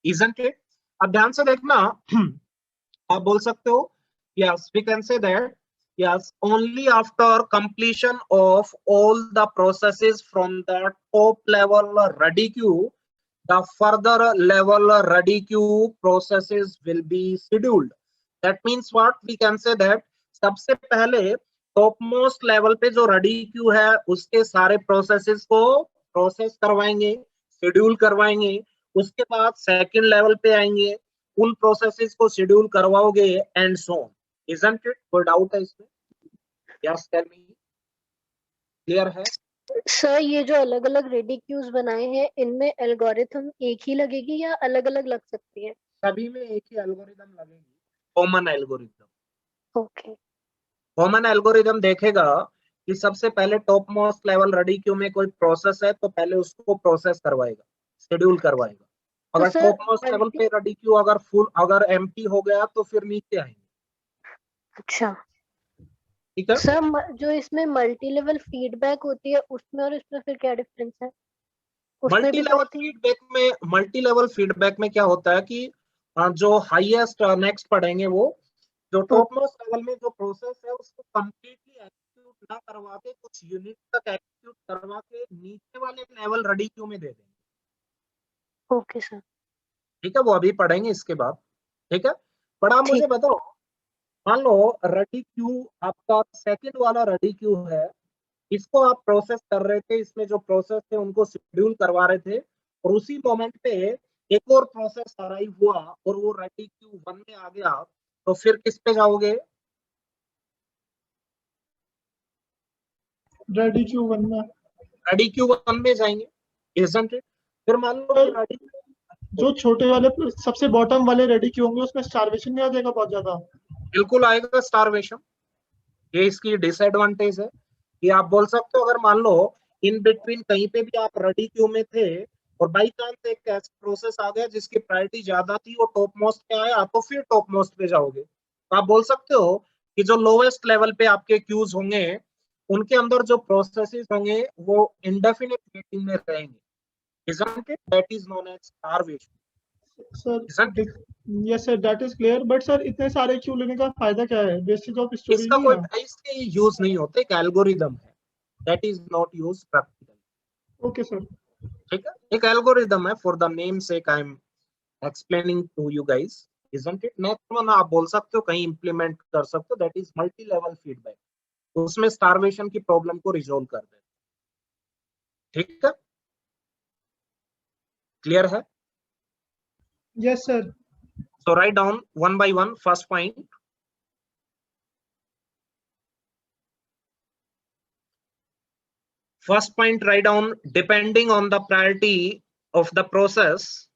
इजंट इट? अब ध्यान से देखना, आप बोल सकते हो yes, we can say that yes, only after completion of all the processes from the top level ready queue, the further level ready queue processes will be scheduled. That means what? We can say that सबसे पहले top most level पे जो ready queue है उसके सारे processes को process करवाएंगे, schedule करवाएंगे। उसके बाद सेकंड लेवल पे आएंगे, उन प्रोसेसेस को शेड्यूल करवाओगे and so on. Isn't it? कोई डाउट है इसमें? Yes, tell me. क्लियर है? सर ये जो अलग अलग रेडी क्यूज बनाए हैं, इनमें एल्गोरिथम एक ही लगेगी या अलग अलग लग सकती है? सभी में एक ही एल्गोरिदम लगेगी, common algorithm. Okay, common algorithm देखेगा कि सबसे पहले top most level ready queue में कोई प्रोसेस है तो पहले उसको प्रोसेस करवाएगा, शेड्यूल करवाएगा। अगर सर, टॉप मोस्ट लेवल पे रेडी क्यू अगर फुल, अगर एम्प्टी हो गया तो फिर नीचे आएंगे। अच्छा ठीक है सर, जो इसमें मल्टी लेवल फीडबैक होती है उसमें और इसमें फिर क्या डिफरेंस है? उसमें मल्टी भी लेवल फीडबैक में क्या होता है कि जो हाईएस्ट नेक्स्ट पढ़ेंगे वो जो टॉप मोस्ट लेवल में जो प्रोसेस है उसको कंप्लीटली एग्जीक्यूट ना करवा के कुछ यूनिट तक एग्जीक्यूट करवा के नीचे वाले लेवल रेडी क्यू में दे देंगे। ओके सर, ठीक है, वो अभी पढ़ेंगे इसके बाद। ठीक है, पर आप मुझे बताओ, मान लो रेडी क्यू आपका सेकंड वाला रेडी क्यू है, इसको आप प्रोसेस कर रहे थे, इसमें जो प्रोसेस थे उनको शेड्यूल करवा रहे थे, और उसी मोमेंट पे एक और प्रोसेस अराइव हुआ और वो रेडी क्यू 1 में आ गया, तो फिर किस पे जाओगे? रेडी क्यू 1 में। रेडी क्यू 1 में जाएंगे, isn't it? फिर मान लो रेडी जो छोटे वाले सबसे बॉटम वाले रेडी क्यू होंगे उसमें स्टारवेशन नहीं आ जाएगा बहुत ज्यादा? बिल्कुल आएगा स्टारवेशन, ये इसकी डिसएडवांटेज है। ये आप बोल सकते हो अगर मान लो इन बिटवीन कहीं पे भी आप रेडी क्यू में थे और बाई चांस एक ऐसा प्रोसेस आ गया जिसकी प्रायोरिटी ज्यादा थी, वो टॉप मोस्ट पे आया, तो फिर टॉप मोस्ट पे जाओगे। तो आप बोल सकते हो कि जो लोवेस्ट लेवल पे आपके क्यूज होंगे उनके अंदर जो प्रोसेसेस होंगे वो इंडेफिनिट वेटिंग में रहेंगे, isn't it? That is known as starvation. Sir yes sir, that is clear, but sir इतने सारे क्यू लेने का फायदा क्या है? बेसिस ऑफ स्टोरेज इसका नहीं कोई है? प्राइस के यूज नहीं होते, एक एल्गोरिदम है, that is not used practically. Okay sir, ठीक है, एक एल्गोरिदम है, for the name sake I am explaining to you guys. isn't it? Next one आप बोल सकते हो कहीं इंप्लीमेंट कर सकते हो, that is multi level feedback, तो उसमें स्टारवेशन की प्रॉब्लम को रिजोल्व कर दे। ठीक है, क्लियर है? Yes sir. So write down one by one. First point. First point, write down depending on the priority of the process.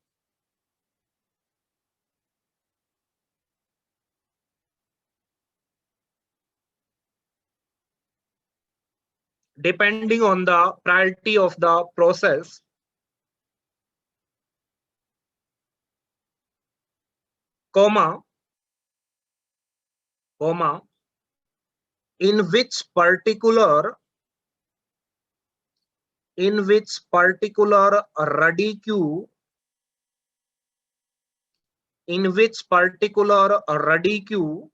Depending on the priority of the process, comma, in which particular ready queue,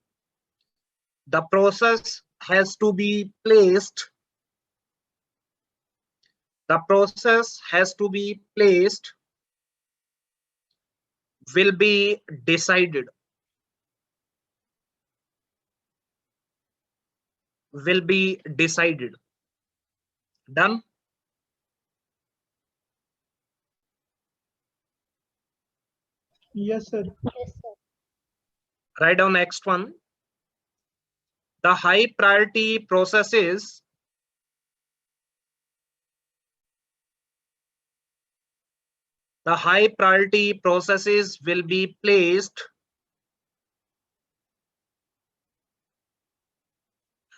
the process has to be placed. The process has to be placed, will be decided. Will be decided. Done? Yes sir. Yes, sir. Write down next one. The high priority processes will be placed.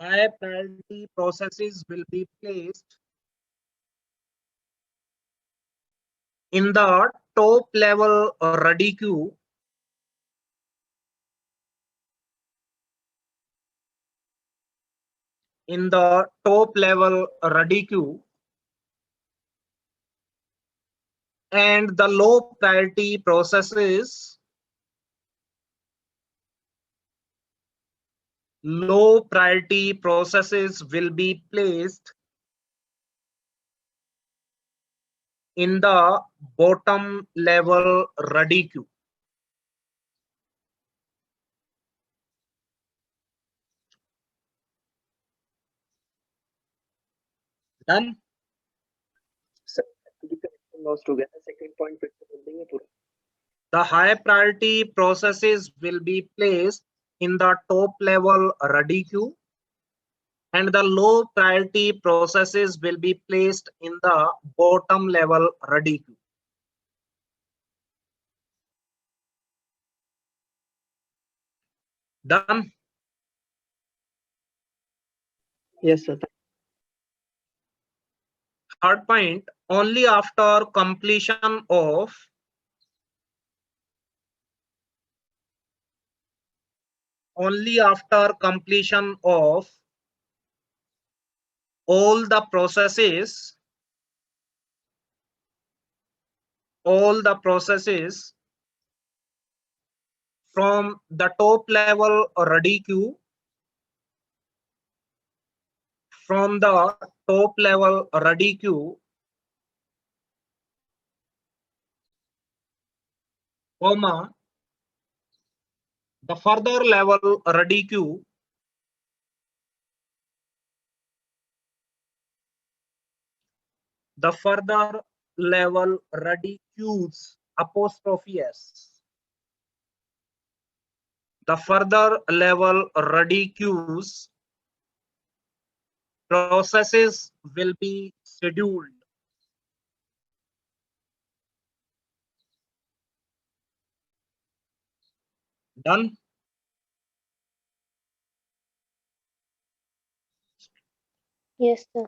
High priority processes will be placed in the top level ready queue. In the top level ready queue, and the low priority processes will be placed in the bottom level ready queue. Done? Sir lost हो गया था, second point फिर से बोल देंगे पूरा। The high priority processes will be placed in the top level ready queue, and the low priority processes will be placed in the bottom level ready queue. Done? Yes sir. Third point, only after completion of all the processes from the top level ready queue, comma, the further level ready queue, apostrophe s. The further level ready queues processes will be scheduled. Done? Yes, sir.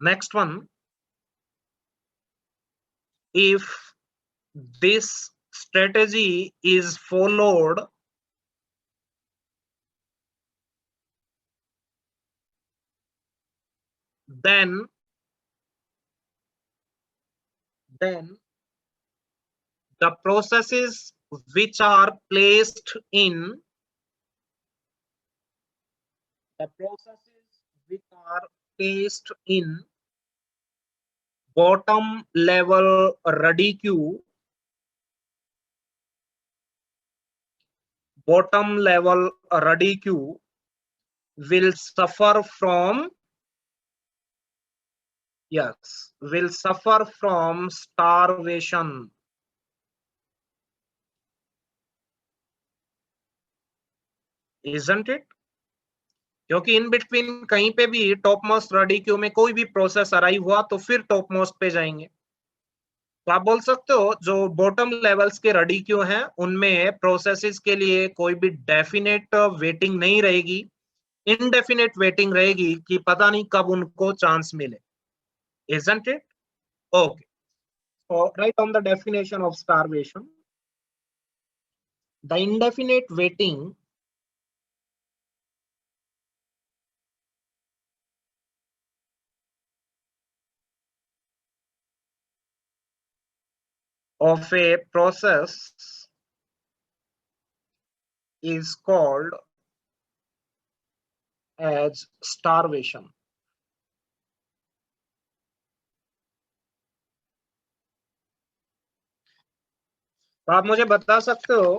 Next one, if this strategy is followed, then the processes which are placed in bottom level ready queue bottom level ruddy queue will suffer from, yes, will suffer from starvation. Isn't it? क्योंकि in between कहीं पे भी top most ready queue में कोई भी process arrive हुआ तो फिर टॉप मोस्ट पे जाएंगे। तो आप बोल सकते हो जो बॉटम लेवल्स के रेडी क्यू हैं उनमें प्रोसेसेस के लिए कोई भी डेफिनेट वेटिंग नहीं रहेगी, इनडेफिनेट वेटिंग रहेगी कि पता नहीं कब उनको चांस मिले। Isn't it? Okay. So write down the definition of starvation. The indefinite waiting of a process is called as starvation. तो आप मुझे बता सकते हो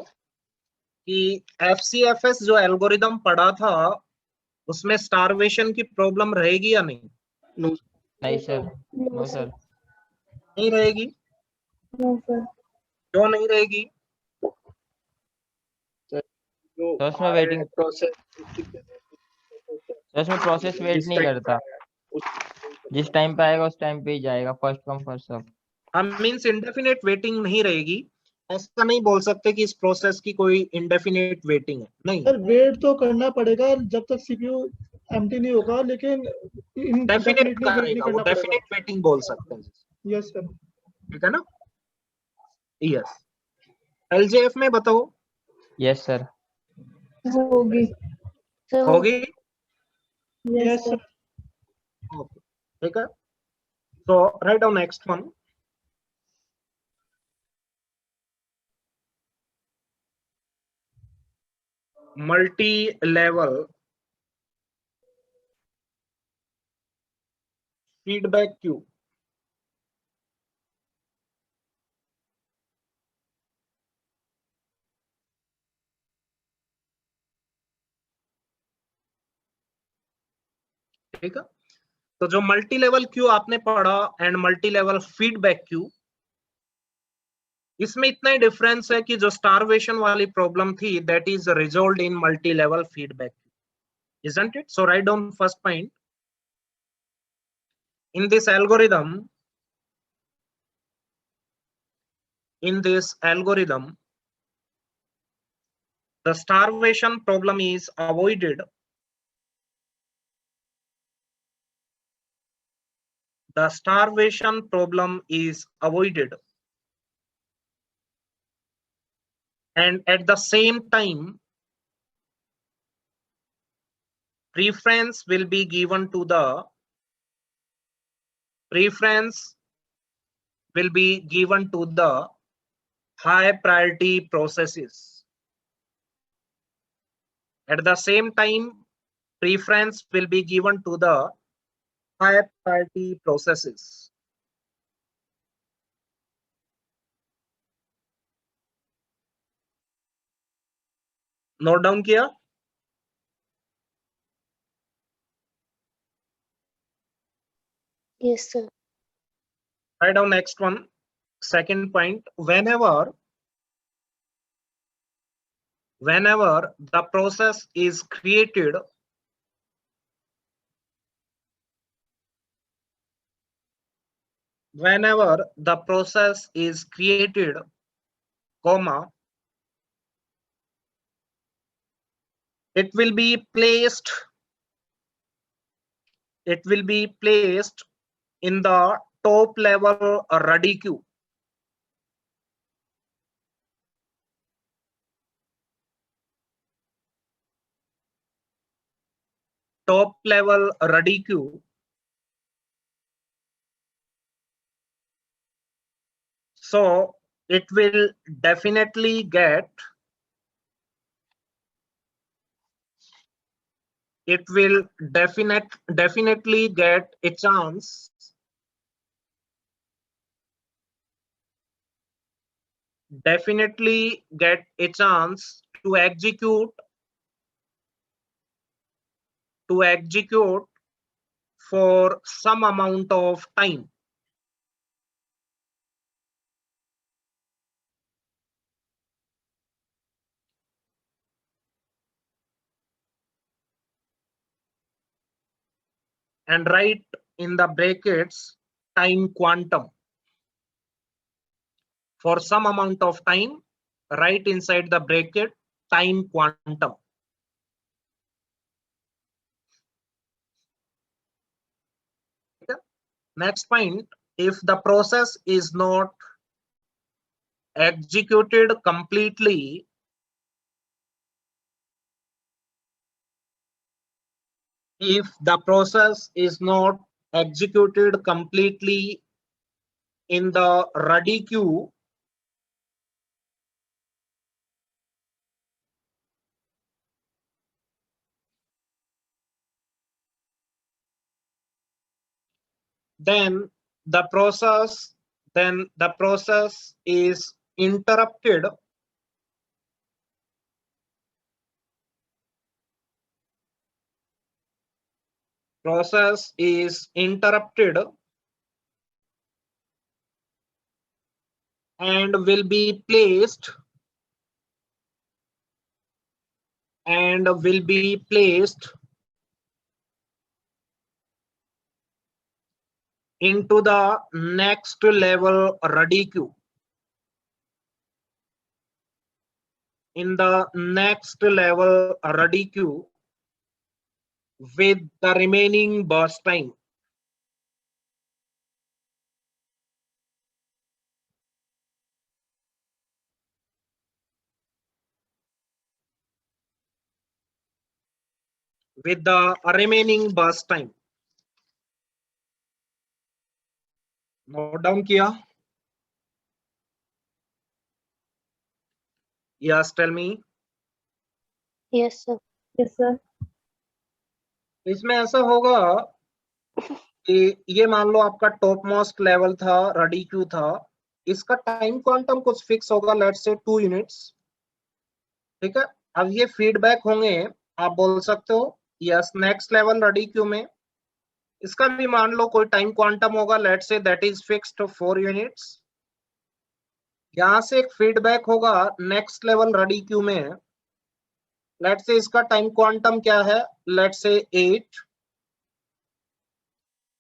कि FCFS जो एल्गोरिदम पढ़ा था उसमें स्टारवेशन की प्रॉब्लम रहेगी या नहीं? नहीं सर, नो सर, नहीं रहेगी। No sir. क्यों नहीं रहेगी? तो उसमें वेटिंग, उसमें प्रोसेस वेट नहीं करता, जिस टाइम पे आएगा उस टाइम पे ही जाएगा, फर्स्ट कम फर्स्ट सर्व। हम मींस इंडेफिनेट वेटिंग नहीं रहेगी, ऐसा नहीं बोल सकते कि इस प्रोसेस की कोई इंडेफिनेट वेटिंग है, नहीं। सर वेट तो करना पड़ेगा जब तक सीपीयू एम्प्टी नहीं होगा, लेकिन डेफिनेट indefinitely wait नहीं करेगा, वो करना पड़ेगा। डेफिनेट वेटिंग बोल सकते हैं। Yes sir. ठीक है ना? यस। एलजेएफ में बताओ। Yes sir. होगी। होगी? Yes sir. ओके, ठीक है। So write down next one. Multi level feedback queue. ठीक है, तो जो मल्टी लेवल क्यू आपने पढ़ा and multi level feedback queue, इसमें इतना ही डिफरेंस है कि जो स्टारवेशन वाली प्रॉब्लम थी that is resolved in multi level feedback, isn't it? So write down first point. In this algorithm, the starvation problem is avoided. The starvation problem is avoided. And at the same time, preference will be given to the high priority processes. At the same time, preference will be given to the high priority processes. Note down किया? Yes, sir. Write down next one. Second point, whenever the process is created, comma, it will be placed in the top level ready queue. Top level ready queue. So it will definitely get a chance to execute for some amount of time. And write in the brackets time quantum. For some amount of time, write inside the bracket time quantum. Okay. Next point, if the process is not executed completely, if the process is not executed completely in the ready queue, then the process is interrupted and will be placed into the next level ready queue. In the next level ready queue with the remaining burst time. With the remaining burst time. Note down किया? Yes, tell me. Yes, sir. Yes, sir. इसमें ऐसा होगा कि ये मान लो आपका top most level था, ready queue था, इसका टाइम क्वांटम कुछ फिक्स होगा, लेट्स से 2 यूनिट्स, ठीक है। अब ये फीडबैक होंगे, आप बोल सकते हो yes next level ready queue में इसका भी मान लो कोई टाइम क्वांटम होगा, let's say that is fixed 4 units. यहां से एक फीडबैक होगा नेक्स्ट लेवल रेडी क्यू में, लेट्स से इसका टाइम क्वांटम क्या है, लेट्स से 8,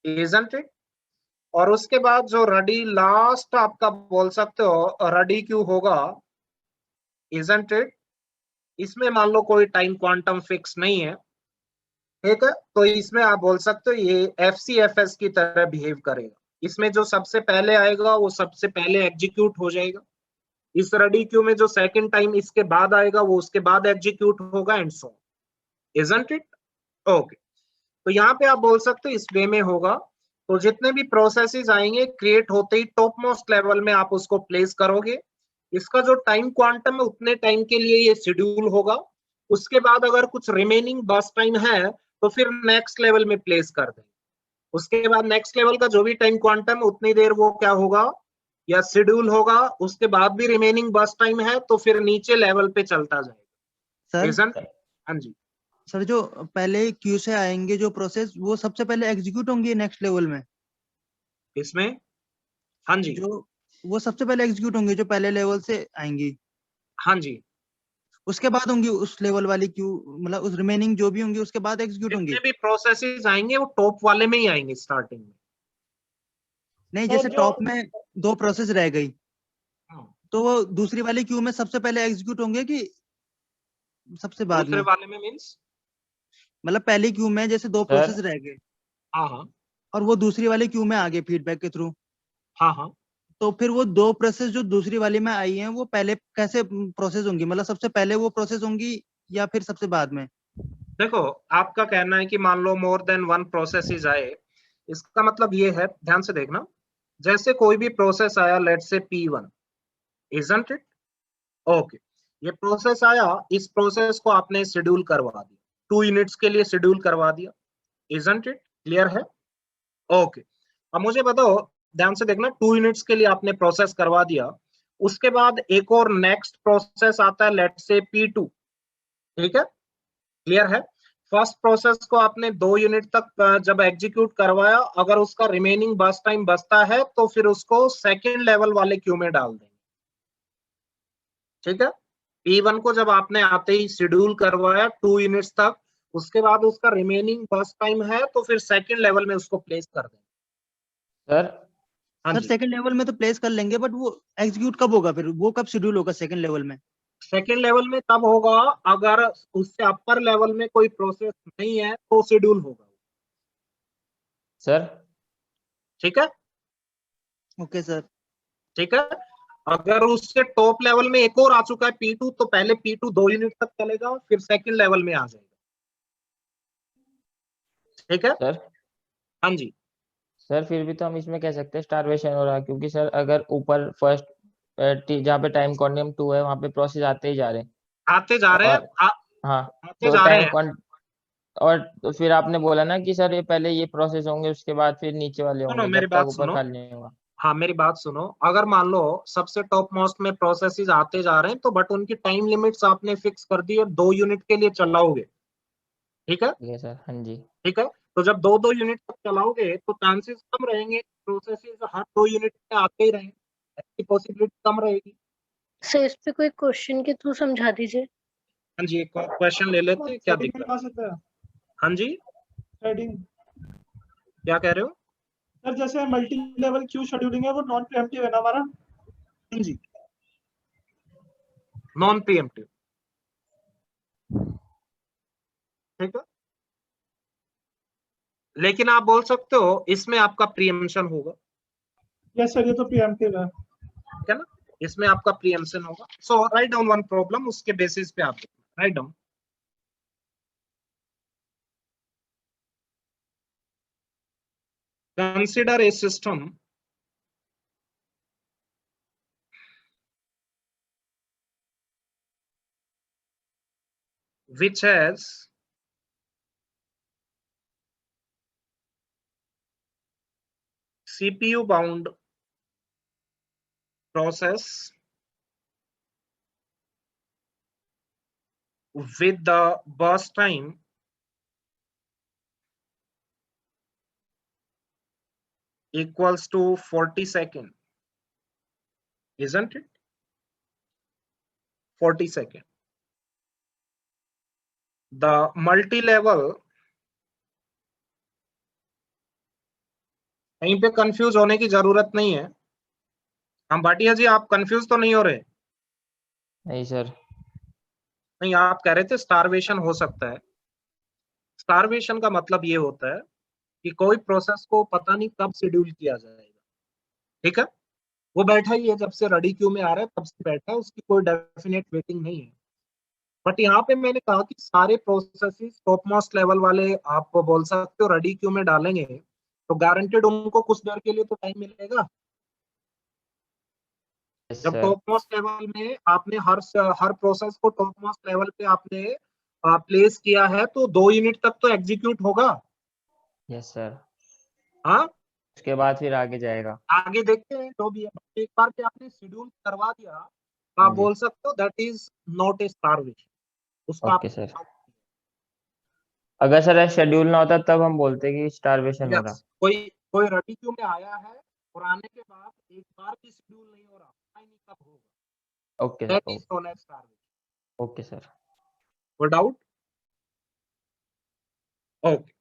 इजंट इट। और उसके बाद जो रेडी लास्ट आपका बोल सकते हो रेडी क्यू होगा, इजंट इट। इसमें मान लो कोई टाइम क्वांटम फिक्स नहीं है, ठीक है, तो इसमें आप बोल सकते हो ये FCFS की तरह बिहेव करेगा। इसमें जो सबसे पहले आएगा वो सबसे पहले एग्जीक्यूट हो जाएगा, इस रेडी क्यू में जो सेकंड टाइम इसके बाद आएगा वो उसके बाद एग्जीक्यूट होगा, and so isn't it. Okay, तो यहाँ पे आप बोल सकते हो इस वे में होगा। तो जितने भी प्रोसेसेस आएंगे क्रिएट होते ही टॉप मोस्ट लेवल में आप उसको प्लेस करोगे, इसका जो टाइम क्वांटम है उतने टाइम के लिए ये शेड्यूल होगा। उसके बाद अगर कुछ रिमेनिंग बर्स्ट टाइम है तो फिर नेक्स्ट लेवल में प्लेस कर देंगे। उसके बाद नेक्स्ट लेवल का जो भी टाइम क्वांटम है उतनी देर वो क्या होगा, या शेड्यूल होगा। उसके बाद भी रिमेनिंग बर्स्ट टाइम है तो फिर नीचे लेवल पे चलता जाएगा। सर हाँ जी सर, जो पहले क्यू से आएंगे जो प्रोसेस वो सबसे पहले एग्जीक्यूट होंगे नेक्स्ट लेवल में, इसमें हाँ जी जो वो सबसे पहले एग्जीक्यूट होंगे जो पहले लेवल से आएंगी, हाँ जी। उसके बाद होंगी उस लेवल वाली क्यू, मतलब उस रिमेनिंग जो भी होंगी उसके बाद एग्जीक्यूट होंगी। जितने भी प्रोसेसेस आएंगे वो टॉप वाले में ही आएंगे स्टार्टिंग में। नहीं, सर, जैसे जो- टॉप में 2 प्रोसेस रह गई हाँ। तो वो दूसरी वाली क्यू में सबसे पहले एग्जीक्यूट होंगे कि सबसे बाद दूसरे में? वाले में मींस मतलब पहली क्यू में जैसे 2 प्रोसेस रह गए हाँ हाँ और वो दूसरी वाली क्यू में आ गए फीडबैक के थ्रू, हाँ हाँ। तो फिर वो 2 प्रोसेस जो दूसरी वाली में आई हैं वो पहले कैसे प्रोसेस होंगी? मतलब सबसे पहले वो प्रोसेस होंगी या फिर सबसे बाद में? देखो आपका कहना है कि मान लो मोर देन 1 प्रोसेस आए, इसका मतलब ये है, ध्यान से देखना, जैसे कोई भी प्रोसेस आया let's say P1, isn't it. Okay, ये प्रोसेस आया, इस प्रोसेस को आपने शेड्यूल करवा दिया, 2 यूनिट्स के लिए शेड्यूल करवा दिया, इजंट इट। क्लियर है? ओके, अब मुझे बताओ, ध्यान से देखना, 2 यूनिट्स के लिए आपने प्रोसेस करवा दिया, उसके बाद एक और नेक्स्ट प्रोसेस आता है, लेट्स से P2, ठीक है, क्लियर है। फर्स्ट प्रोसेस को आपने 2 यूनिट तक जब एग्जीक्यूट करवाया, अगर उसका रिमेनिंग बस टाइम बचता है तो फिर उसको सेकेंड लेवल वाले क्यू में डाल देंगे, ठीक है। P1 को जब आपने आते ही शेड्यूल करवाया 2 यूनिट्स तक, उसके बाद उसका रिमेनिंग बस टाइम है तो फिर सेकेंड लेवल में उसको प्लेस कर देंगे। सर हाँ सर जी, सेकंड लेवल में तो प्लेस कर लेंगे, बट वो एग्जीक्यूट कब होगा, फिर वो कब शेड्यूल होगा सेकंड लेवल में? सेकेंड लेवल में तब होगा अगर उससे अपर लेवल में कोई प्रोसेस नहीं है तो शेड्यूल होगा, सर ठीक है, ओके सर। ठीक है। अगर उससे टॉप लेवल में एक और आ चुका है P2, तो पहले P2 2 यूनिट तक चलेगा, फिर सेकेंड लेवल में आ जाएगा, ठीक है। सर हाँ जी, सर फिर भी तो हम इसमें कह सकते हैं स्टारवेशन हो रहा है, क्योंकि सर अगर ऊपर फर्स्ट जहाँ पे टाइम क्वांटम 2 है वहाँ पे प्रोसेस आते ही जा रहे हैं, आते जा रहे हैं, और हाँ आते तो जा रहे टाइम हैं। और तो फिर आपने बोला ना कि सर ये पहले ये प्रोसेस होंगे उसके बाद फिर नीचे वाले सुनो होंगे, मेरी जब तक बात ऊपर सुनो, खाली नहीं होगा। हाँ मेरी बात सुनो, अगर मान लो सबसे टॉप मोस्ट में प्रोसेसेस आते जा रहे हैं तो बट उनकी टाइम लिमिट्स आपने फिक्स कर दी और 2 यूनिट के लिए चलाओगे, ठीक है, ठीक है सर, हाँ जी। ठीक है। तो जब 2-2 यूनिट तक चलाओगे तो चांसेस कम रहेंगे प्रोसेसेस हर 2 यूनिट में आते ही रहें, ऐसी पॉसिबिलिटी कम रहेगी। सर इस पे कोई क्वेश्चन के थ्रू समझा दीजिए। हाँ जी, एक क्वेश्चन ले लेते हैं, क्या थ्रेडिंग में दिक्कत आ है? सकता है, हाँ जी, थ्रेडिंग। क्या कह रहे हो? सर जैसे मल्टी लेवल क्यू शेड्यूलिंग है वो नॉन प्रीएम्प्टिव है ना हमारा? हाँ जी, नॉन प्रीएम्प्टिव, ठीक है। लेकिन आप बोल सकते हो इसमें आपका प्रीएम्पशन होगा, यस सर, ये तो प्रीएम्प्टिव है। ठीक है ना, इसमें आपका प्रीएम्पशन होगा। सो राइट डाउन वन प्रॉब्लम, उसके बेसिस पे आप write down. Consider a system which has CPU bound process with the burst time equals to 40 seconds, isn't it? 40 seconds. The multi-level, कहीं पे कंफ्यूज होने की जरूरत नहीं है। हम भाटिया जी, आप कंफ्यूज तो नहीं हो रहे? नहीं सर। नहीं, आप कह रहे थे स्टारवेशन हो सकता है। स्टारवेशन का मतलब ये होता है कि कोई प्रोसेस को पता नहीं कब शेड्यूल किया जाएगा, ठीक है, वो बैठा ही है, जब से रेडी क्यू में आ रहा है तब से बैठा है, उसकी कोई डेफिनेट वेटिंग नहीं है। बट यहाँ पे मैंने कहा कि सारे प्रोसेसेस टॉप मोस्ट लेवल वाले आप बोल सकते हो रेडी क्यू में डालेंगे तो गारंटेड उनको कुछ देर के लिए तो टाइम मिलेगा। यस जब सर। टॉप मोस्ट लेवल में आपने हर प्रोसेस को टॉप मोस्ट लेवल पे आपने प्लेस किया है तो 2 यूनिट तक तो एग्जीक्यूट होगा। यस सर, हाँ, उसके बाद फिर आगे जाएगा। आगे देखते हैं जो भी है। एक बार के आपने शेड्यूल करवा दिया तो हाँ आप जी। बोल सकते हो that is not a starvation, उसका ओके सर, अगर सर शेड्यूल ना होता तब हम बोलते कि स्टारवेशन हो रहा। यस, कोई कोई रेडी क्यू में आया है और आने के बाद एक बार भी शेड्यूल नहीं हो रहा, पता ही नहीं कब होगा, okay that sir. Is known as starvation. Okay sir. कोई doubt? Okay,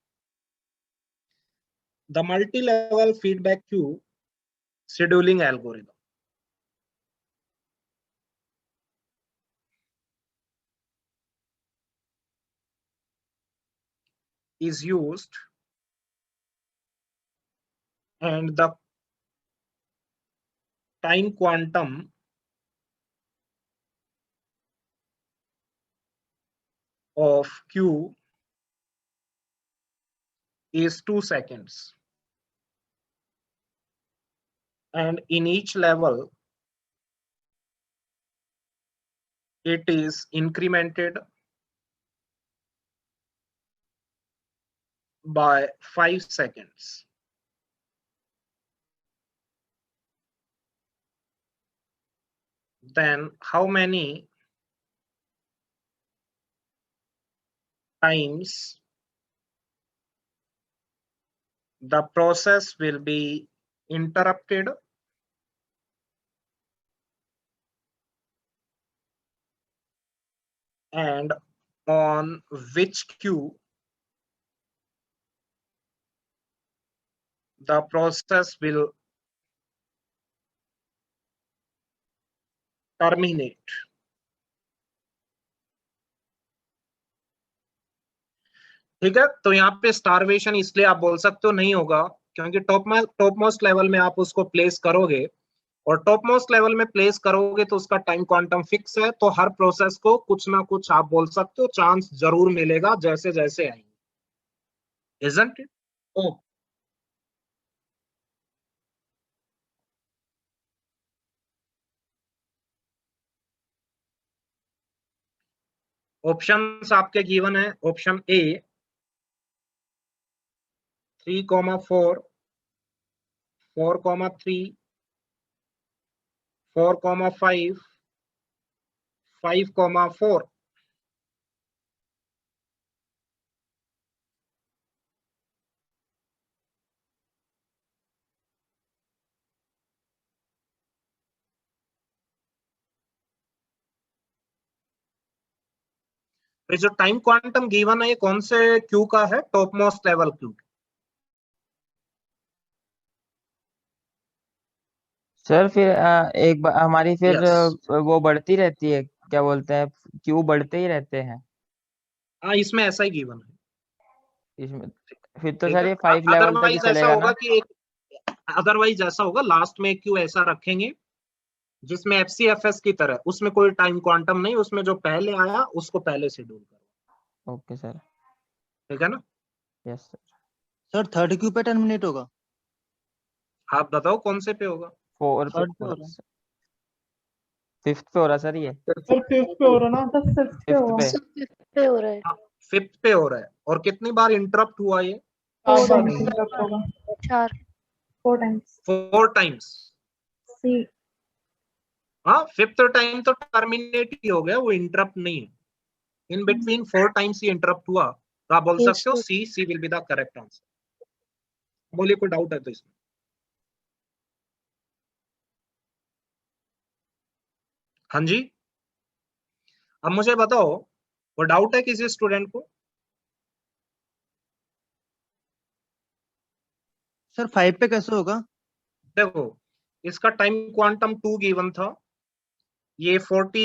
the multi level feedback queue scheduling algorithm is used and the time quantum of Q is 2 seconds, and in each level it is incremented by 5 seconds. then how many times the process will be interrupted and on which queue the process will terminate. ठीक है, तो यहाँ पे starvation इसलिए आप बोल सकते हो नहीं होगा क्योंकि टॉप मोस्ट लेवल में आप उसको प्लेस करोगे और टॉप मोस्ट लेवल में प्लेस करोगे तो उसका टाइम क्वांटम फिक्स है, तो हर प्रोसेस को कुछ ना कुछ आप बोल सकते हो चांस जरूर मिलेगा जैसे जैसे आएंगे, isn't it? Oh. ऑप्शंस आपके गिवन है, ऑप्शन ए 3,4 4,3 4,5 5,4 जो टाइम क्वांटम गिवन है ये कौन से क्यू का है? Top most level Q. Sir फिर एक बार हमारी फिर Yes. वो बढ़ती रहती है, क्या बोलते हैं, क्यू बढ़ते ही रहते हैं हाँ, इसमें ऐसा ही गिवन है। इसमें। फिर तो ठीक सर है, ये 5 लेवल तक ही अदरवाइज ऐसा चलेगा होगा ना? कि अदरवाइज ऐसा होगा लास्ट में क्यू ऐसा रखेंगे जिसमें FCFS की तरह, उसमें कोई टाइम क्वांटम नहीं, उसमें जो पहले आया उसको पहले शेड्यूल करो। ओके सर, ठीक है ना? Yes sir. Sir third Q पे टर्मिनेट होगा? आप बताओ कौन से पे होगा? 4 पे थर्ड पे हो हो रहा रहा है, 5th पे हो रहा सर ये, सर फिफ्थ पे हो रहा ना? सर फिफ्थ पे 5th हुआ। पे। सब fifth पे हो रहा है। 5th पे हो रहा है। और कितनी बार इंटरप्ट हुआ ये? 4 बार टाइम्स इंटरप्ट होगा। 4 4 टाइम्स। 4 टाइम्स। सी। हाँ, 5th टाइम तो टर्मिनेट ही हो गया, वो इंटरप्ट नहीं है। इन बिटवीन 4 टाइम्स ही इंटरप्ट हुआ, तो आप बोल Yes, सकते हो sir. C will be the correct answer. बोलिए, कोई डाउट है तो इसमें? हाँ जी, अब मुझे बताओ, वो डाउट है किसी स्टूडेंट को? सर 5 पे कैसे होगा? देखो, इसका टाइम क्वांटम 2 गिवन था, ये 40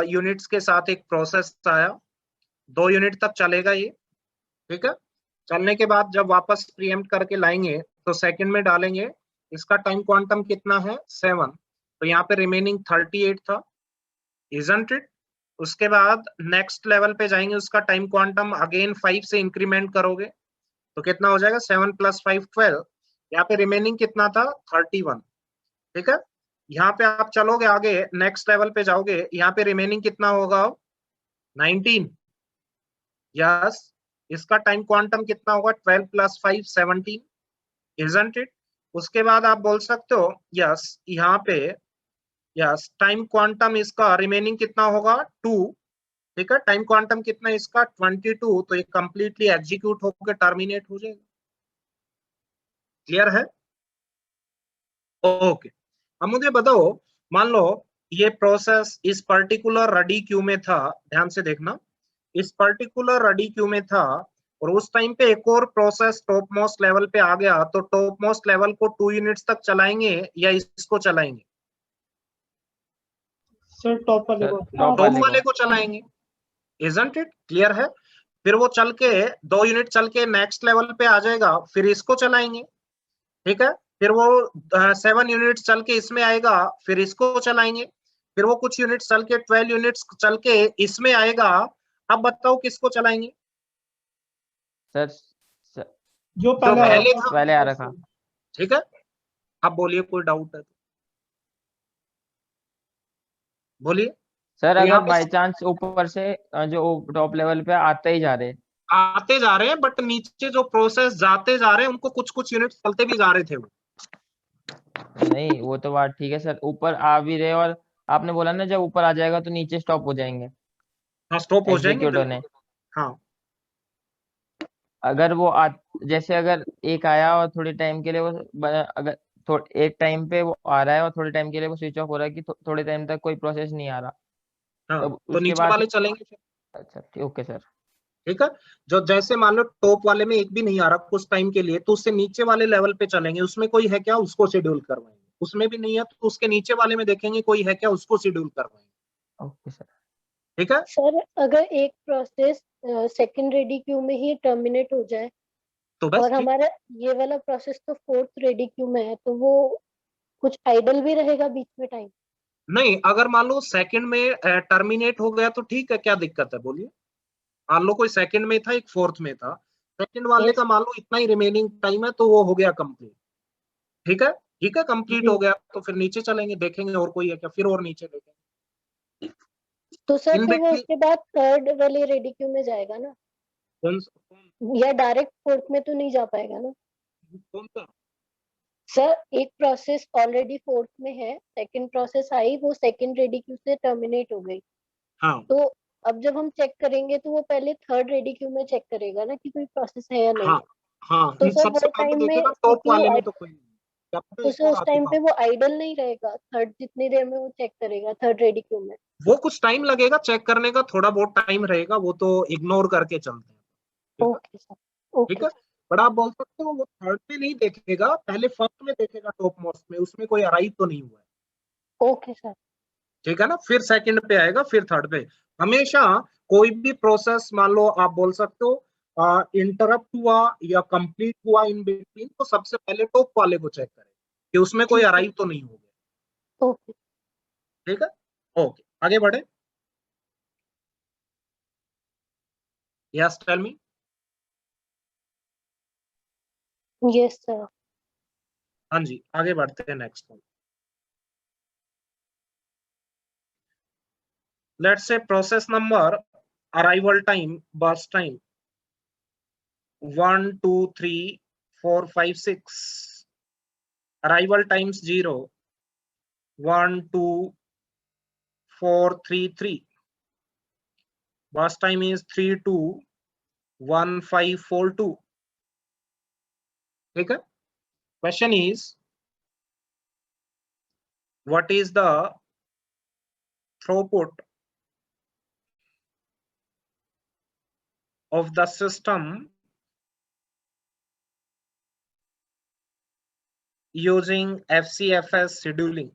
यूनिट्स के साथ एक प्रोसेस आया, 2 यूनिट तक चलेगा ये। ठीक है, चलने के बाद जब वापस प्रीएम्प्ट करके लाएंगे तो सेकंड में डालेंगे, इसका टाइम क्वांटम कितना है? 7, तो यहाँ पे रिमेनिंग 38 था, इजंट इट? उसके बाद नेक्स्ट लेवल पे जाएंगे, उसका टाइम क्वांटम अगेन 5 से इंक्रीमेंट करोगे तो कितना हो जाएगा? 7 + 5 12, यहाँ पे रिमेनिंग कितना था? 31। ठीक है, यहाँ पे आप चलोगे आगे, नेक्स्ट लेवल पे जाओगे, यहाँ पे रिमेनिंग कितना होगा? 19। यस, इसका टाइम क्वांटम कितना होगा? 12 + 5 17, इजंट इट? उसके बाद आप बोल सकते हो यस, यहाँ पे यस टाइम क्वांटम इसका रिमेनिंग कितना होगा? 2। ठीक है, टाइम क्वांटम कितना है इसका? 22, तो ये कंप्लीटली एग्जीक्यूट होकर टर्मिनेट हो जाएगा। क्लियर है? ओके, अब मुझे बताओ, मान लो ये प्रोसेस इस पर्टिकुलर रेडी क्यू में था, ध्यान से देखना, इस पर्टिकुलर रेडी क्यू में था और उस टाइम पे एक और प्रोसेस टॉप मोस्ट लेवल पे आ गया, तो टॉप मोस्ट लेवल को 2 यूनिट्स तक चलाएंगे या इसको चलाएंगे? सर टॉप वाले को। टॉप टॉप वाले को चलाएंगे, इजंट इट? क्लियर है? फिर वो चल के 2 यूनिट चल के नेक्स्ट लेवल पे आ जाएगा, फिर इसको चलाएंगे। ठीक है, फिर वो 7 यूनिट्स चल के इसमें आएगा, फिर इसको चलाएंगे। फिर वो कुछ यूनिट्स चल के 12 यूनिट्स चल के इसमें आएगा। अब बताओ किसको चलाएंगे? सर जो पहले पहले था। पहले आ रखा। ठीक है, अब बोलिए, कोई डाउट है तो बोलिए। सर तो अगर यहाँ पे बाय चांस ऊपर से जो टॉप लेवल पे आते ही जा रहे, आते जा रहे हैं, बट नीचे जो प्रोसेस जाते जा रहे हैं उनको कुछ कुछ यूनिट चलते भी जा रहे थे वो। नहीं वो तो बात ठीक है सर, ऊपर आ भी रहे और आपने बोला ना जब ऊपर आ जाएगा तो नीचे स्टॉप हो जाएंगे हाँ स्टॉप हो जाएंगे एग्जीक्यूट होने। बिल्कुल। हाँ अगर वो जैसे अगर एक आया और थोड़े टाइम के लिए वो अगर एक टाइम पे वो आ रहा है और थोड़े टाइम के लिए वो स्विच ऑफ हो रहा है कि थोड़े टाइम तक कोई प्रोसेस नहीं आ रहा, हाँ, तब तो उसके नीचे बाद। वाले चलेंगे फिर। अच्छा ओके सर। ठीक है, जो जैसे मान लो टॉप वाले में एक भी नहीं आ रहा कुछ टाइम के लिए, तो उससे नीचे वाले लेवल पे चलेंगे, उसमें कोई है क्या, उसको शेड्यूल करवाएंगे। उसमें भी नहीं है तो उसके नीचे वाले में देखेंगे कोई है क्या, उसको शेड्यूल करवाएंगे। Okay sir. ठीक है, सर अगर एक प्रोसेस सेकंड रेडी क्यू में ही टर्मिनेट हो जाए तो बस और ठीक। हमारा ये वाला प्रोसेस तो फोर्थ रेडी क्यू में है, तो वो कुछ आइडल भी रहेगा बीच में टाइम? नहीं, अगर मान लो सेकंड में टर्मिनेट हो गया तो ठीक है, क्या दिक्कत है बोलिए। मान लो कोई सेकंड में था, एक फोर्थ में था, सेकंड वाले का यस मान लो इतना ही रिमेनिंग टाइम है, तो वो हो गया कंप्लीट। ठीक है, ठीक है, कंप्लीट जी। हो गया तो फिर नीचे चलेंगे, देखेंगे और कोई है क्या, फिर और नीचे देखेंगे। तो सर इन फिर वो बिटवीन उसके बाद थर्ड वाले रेडी क्यू में जाएगा ना, कौन या डायरेक्ट फोर्थ में तो नहीं जा पाएगा ना? कौन सा। सर एक प्रोसेस ऑलरेडी फोर्थ में है, सेकंड प्रोसेस आई, वो सेकंड रेडी क्यू से टर्मिनेट हो गई, हाँ तो अब जब हम चेक करेंगे तो वो पहले थर्ड रेडी क्यू में चेक करेगा ना कि कोई प्रोसेस है या नहीं। हाँ हाँ, तो सर सबसे वो पहले टाइम में देखेगा टॉप सीपीयू, वाले में तो कोई नहीं, क्या पता तो एक सर और उस आ टाइम चुका पे हो। वो आइडल नहीं रहेगा, थर्ड जितनी देर में वो चेक करेगा थर्ड रेडी क्यू में? वो कुछ टाइम लगेगा चेक करने का, थोड़ा बहुत टाइम रहेगा, वो तो इग्नोर करके चलते हैं। ठीक है, ओके सर। ठीक ओके है, सर। बट आप बोल सकते हो वो थर्ड में नहीं देखेगा, पहले फर्स्ट में देखेगा, टॉप मोस्ट में, उसमें कोई अराइव तो नहीं हुआ है। Okay sir. ठीक है ना, फिर सेकंड पे आएगा, फिर थर्ड पे। हमेशा कोई भी प्रोसेस मान लो आप बोल सकते हो इंटरप्ट हुआ या कंप्लीट हुआ इन बिटवीन, तो सबसे पहले टॉप वाले को चेक करें कि उसमें कोई ठीक है। अराइव तो नहीं हो गया। ओके। ठीक है, ओके, आगे बढ़े। Yes tell me. Yes sir. हाँ जी, आगे बढ़ते हैं next one. Let's say process number arrival time burst time 1 2 3 4 5 6, arrival times 0 1 2 4 3 3, bus time is 3 2 1 5 4 2। ठीक है, question is what is the throughput of the system using FCFS scheduling।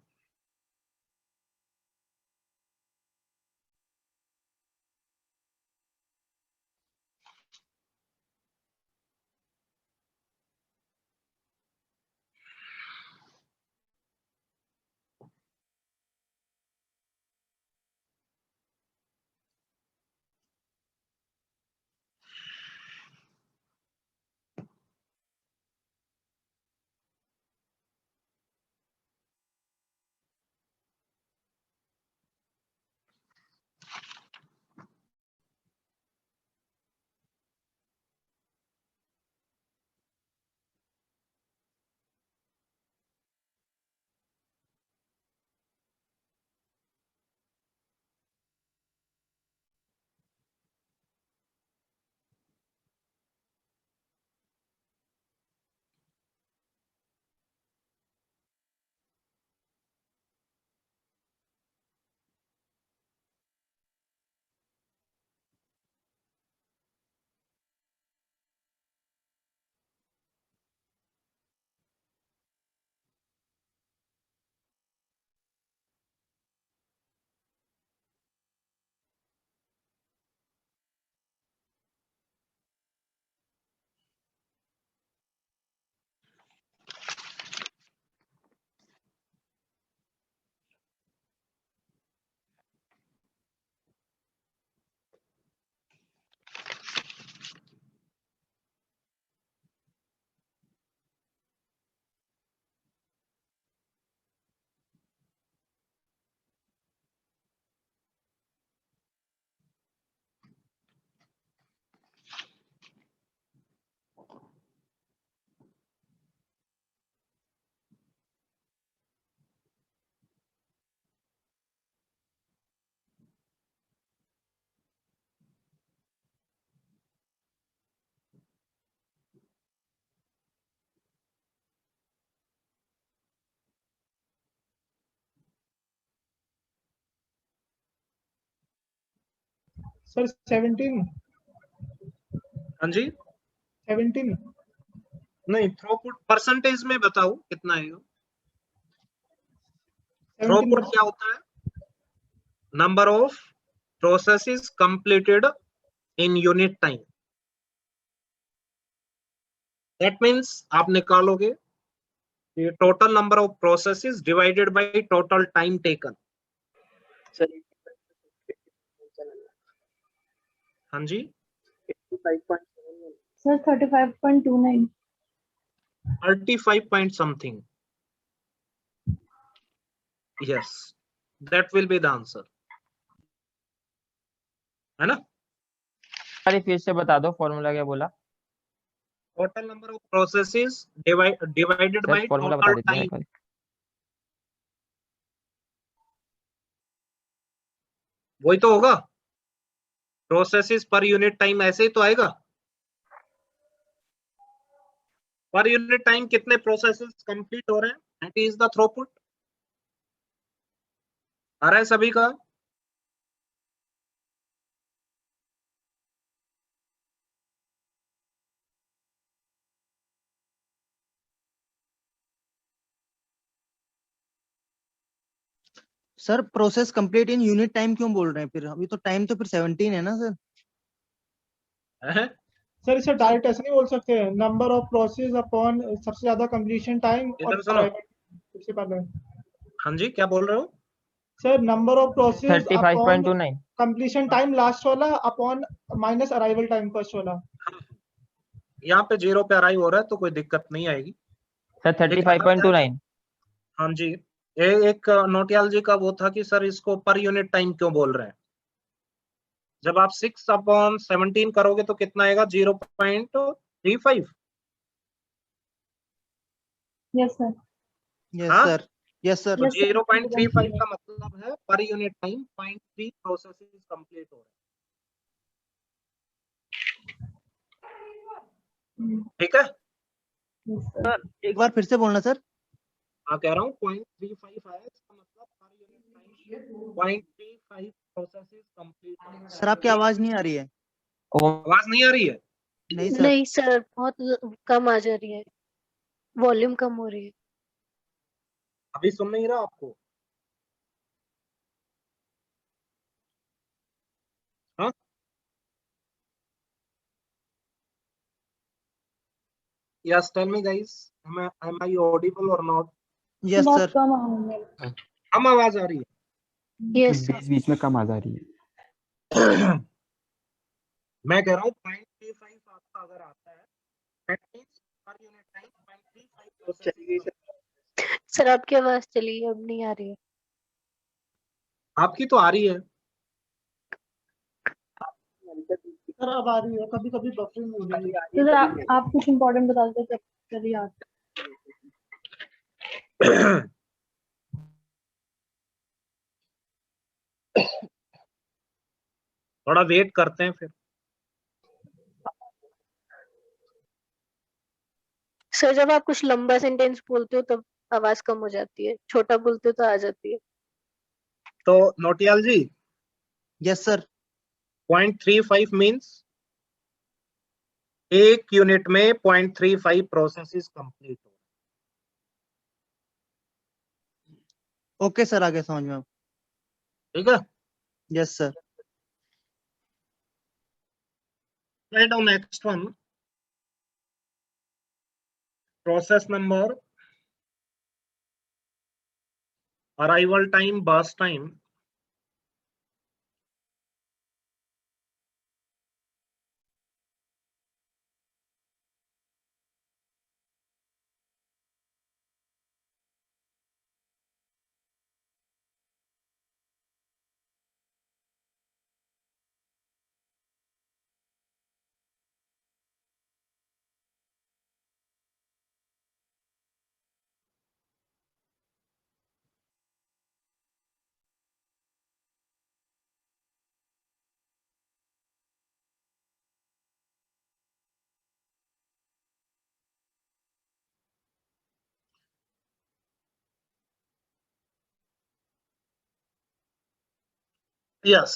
Sir 17 हाँ जी 17 नहीं, throughput percentage में बताओ कितना है? 17 थ्रूपुट क्या होता है? Number of processes completed in unit time. That means आप निकालोगे total number of processes divided by total time taken. Sir हाँ जी 85.71 sir 35.29 35 point something। yes, that will be the answer, है ना? अरे फिर से बता दो फॉर्मूला क्या बोला total number of processes divided sir, by formula बता टोटल दीजिए एक टाइम। बार। वही तो होगा, प्रोसेसेस पर यूनिट टाइम, ऐसे ही तो आएगा। पर यूनिट टाइम कितने प्रोसेसेस कंप्लीट हो रहे हैं, दैट इज द थ्रूपुट। आ रहा है सभी का? Sir process complete in unit time क्यों बोल रहे हैं फिर? अभी तो टाइम तो फिर 17 है ना सर। है? सर इसे डायरेक्ट ऐसे नहीं बोल सकते, नंबर ऑफ प्रोसेस अपॉन सबसे ज्यादा कंप्लीशन टाइम और इधर सुनो। arrival सबसे पहले। हाँ जी क्या बोल रहे हो? Sir number of process upon 35.29 completion time last वाला upon minus arrival time first वाला। यहाँ पे 0 पे अराइव हो रहा है तो कोई दिक्कत नहीं आएगी। सर 35.29 हाँ जी, एक नोटियाल जी का वो था कि सर इसको पर यूनिट टाइम क्यों बोल रहे हैं। जब आप 6/17 करोगे तो कितना आएगा? 0.35। यस सर यस हाँ? Sir yes sir. तो Yes, sir. 0.35 का मतलब है per unit time 0.3 processes complete हो रहे हैं। ठीक है? यस सर सर एक बार फिर से बोलना सर। हाँ कह रहा हूँ 0.35 है, इसका मतलब per unit time 0.35 processes complete हो रहे हैं। सर आपकी आवाज नहीं आ रही है। आवाज नहीं आ रही है? नहीं सर। नहीं सर, बहुत कम आ जा रही है, वॉल्यूम कम हो रही है। अभी सुन नहीं रहा आपको? हाँ? Yes, tell me guys, am I audible or not? Yes बहुत सर। कम आ रही है। हम आवाज आ रही है? Yes sir. बीच बीच में कम आ जा रही है। मैं कह रहा हूँ 0.35 आपका अगर आता है, that means per unit time 0.35 processes चली गई सर। सर आपकी आवाज चली गई, अब नहीं आ रही है। आपकी तो आ रही है। सर अब आ रही है, कभी कभी बफरिंग हो रही है। सर आप कुछ इम्पोर्टेंट बता दो तब चलिए आप। थोड़ा वेट करते हैं फिर। सर जब आप कुछ लंबा सेंटेंस बोलते हो तब आवाज कम हो जाती है, छोटा बोलते हो तो आ जाती है। तो नोटियाल जी यस सर। 0.35 मीन्स एक यूनिट में 0.35 प्रोसेसेस कंप्लीट हो। ओके सर आगे समझ में। ठीक है? Yes sir. Write down next one. Process number, arrival time, burst time. Yes.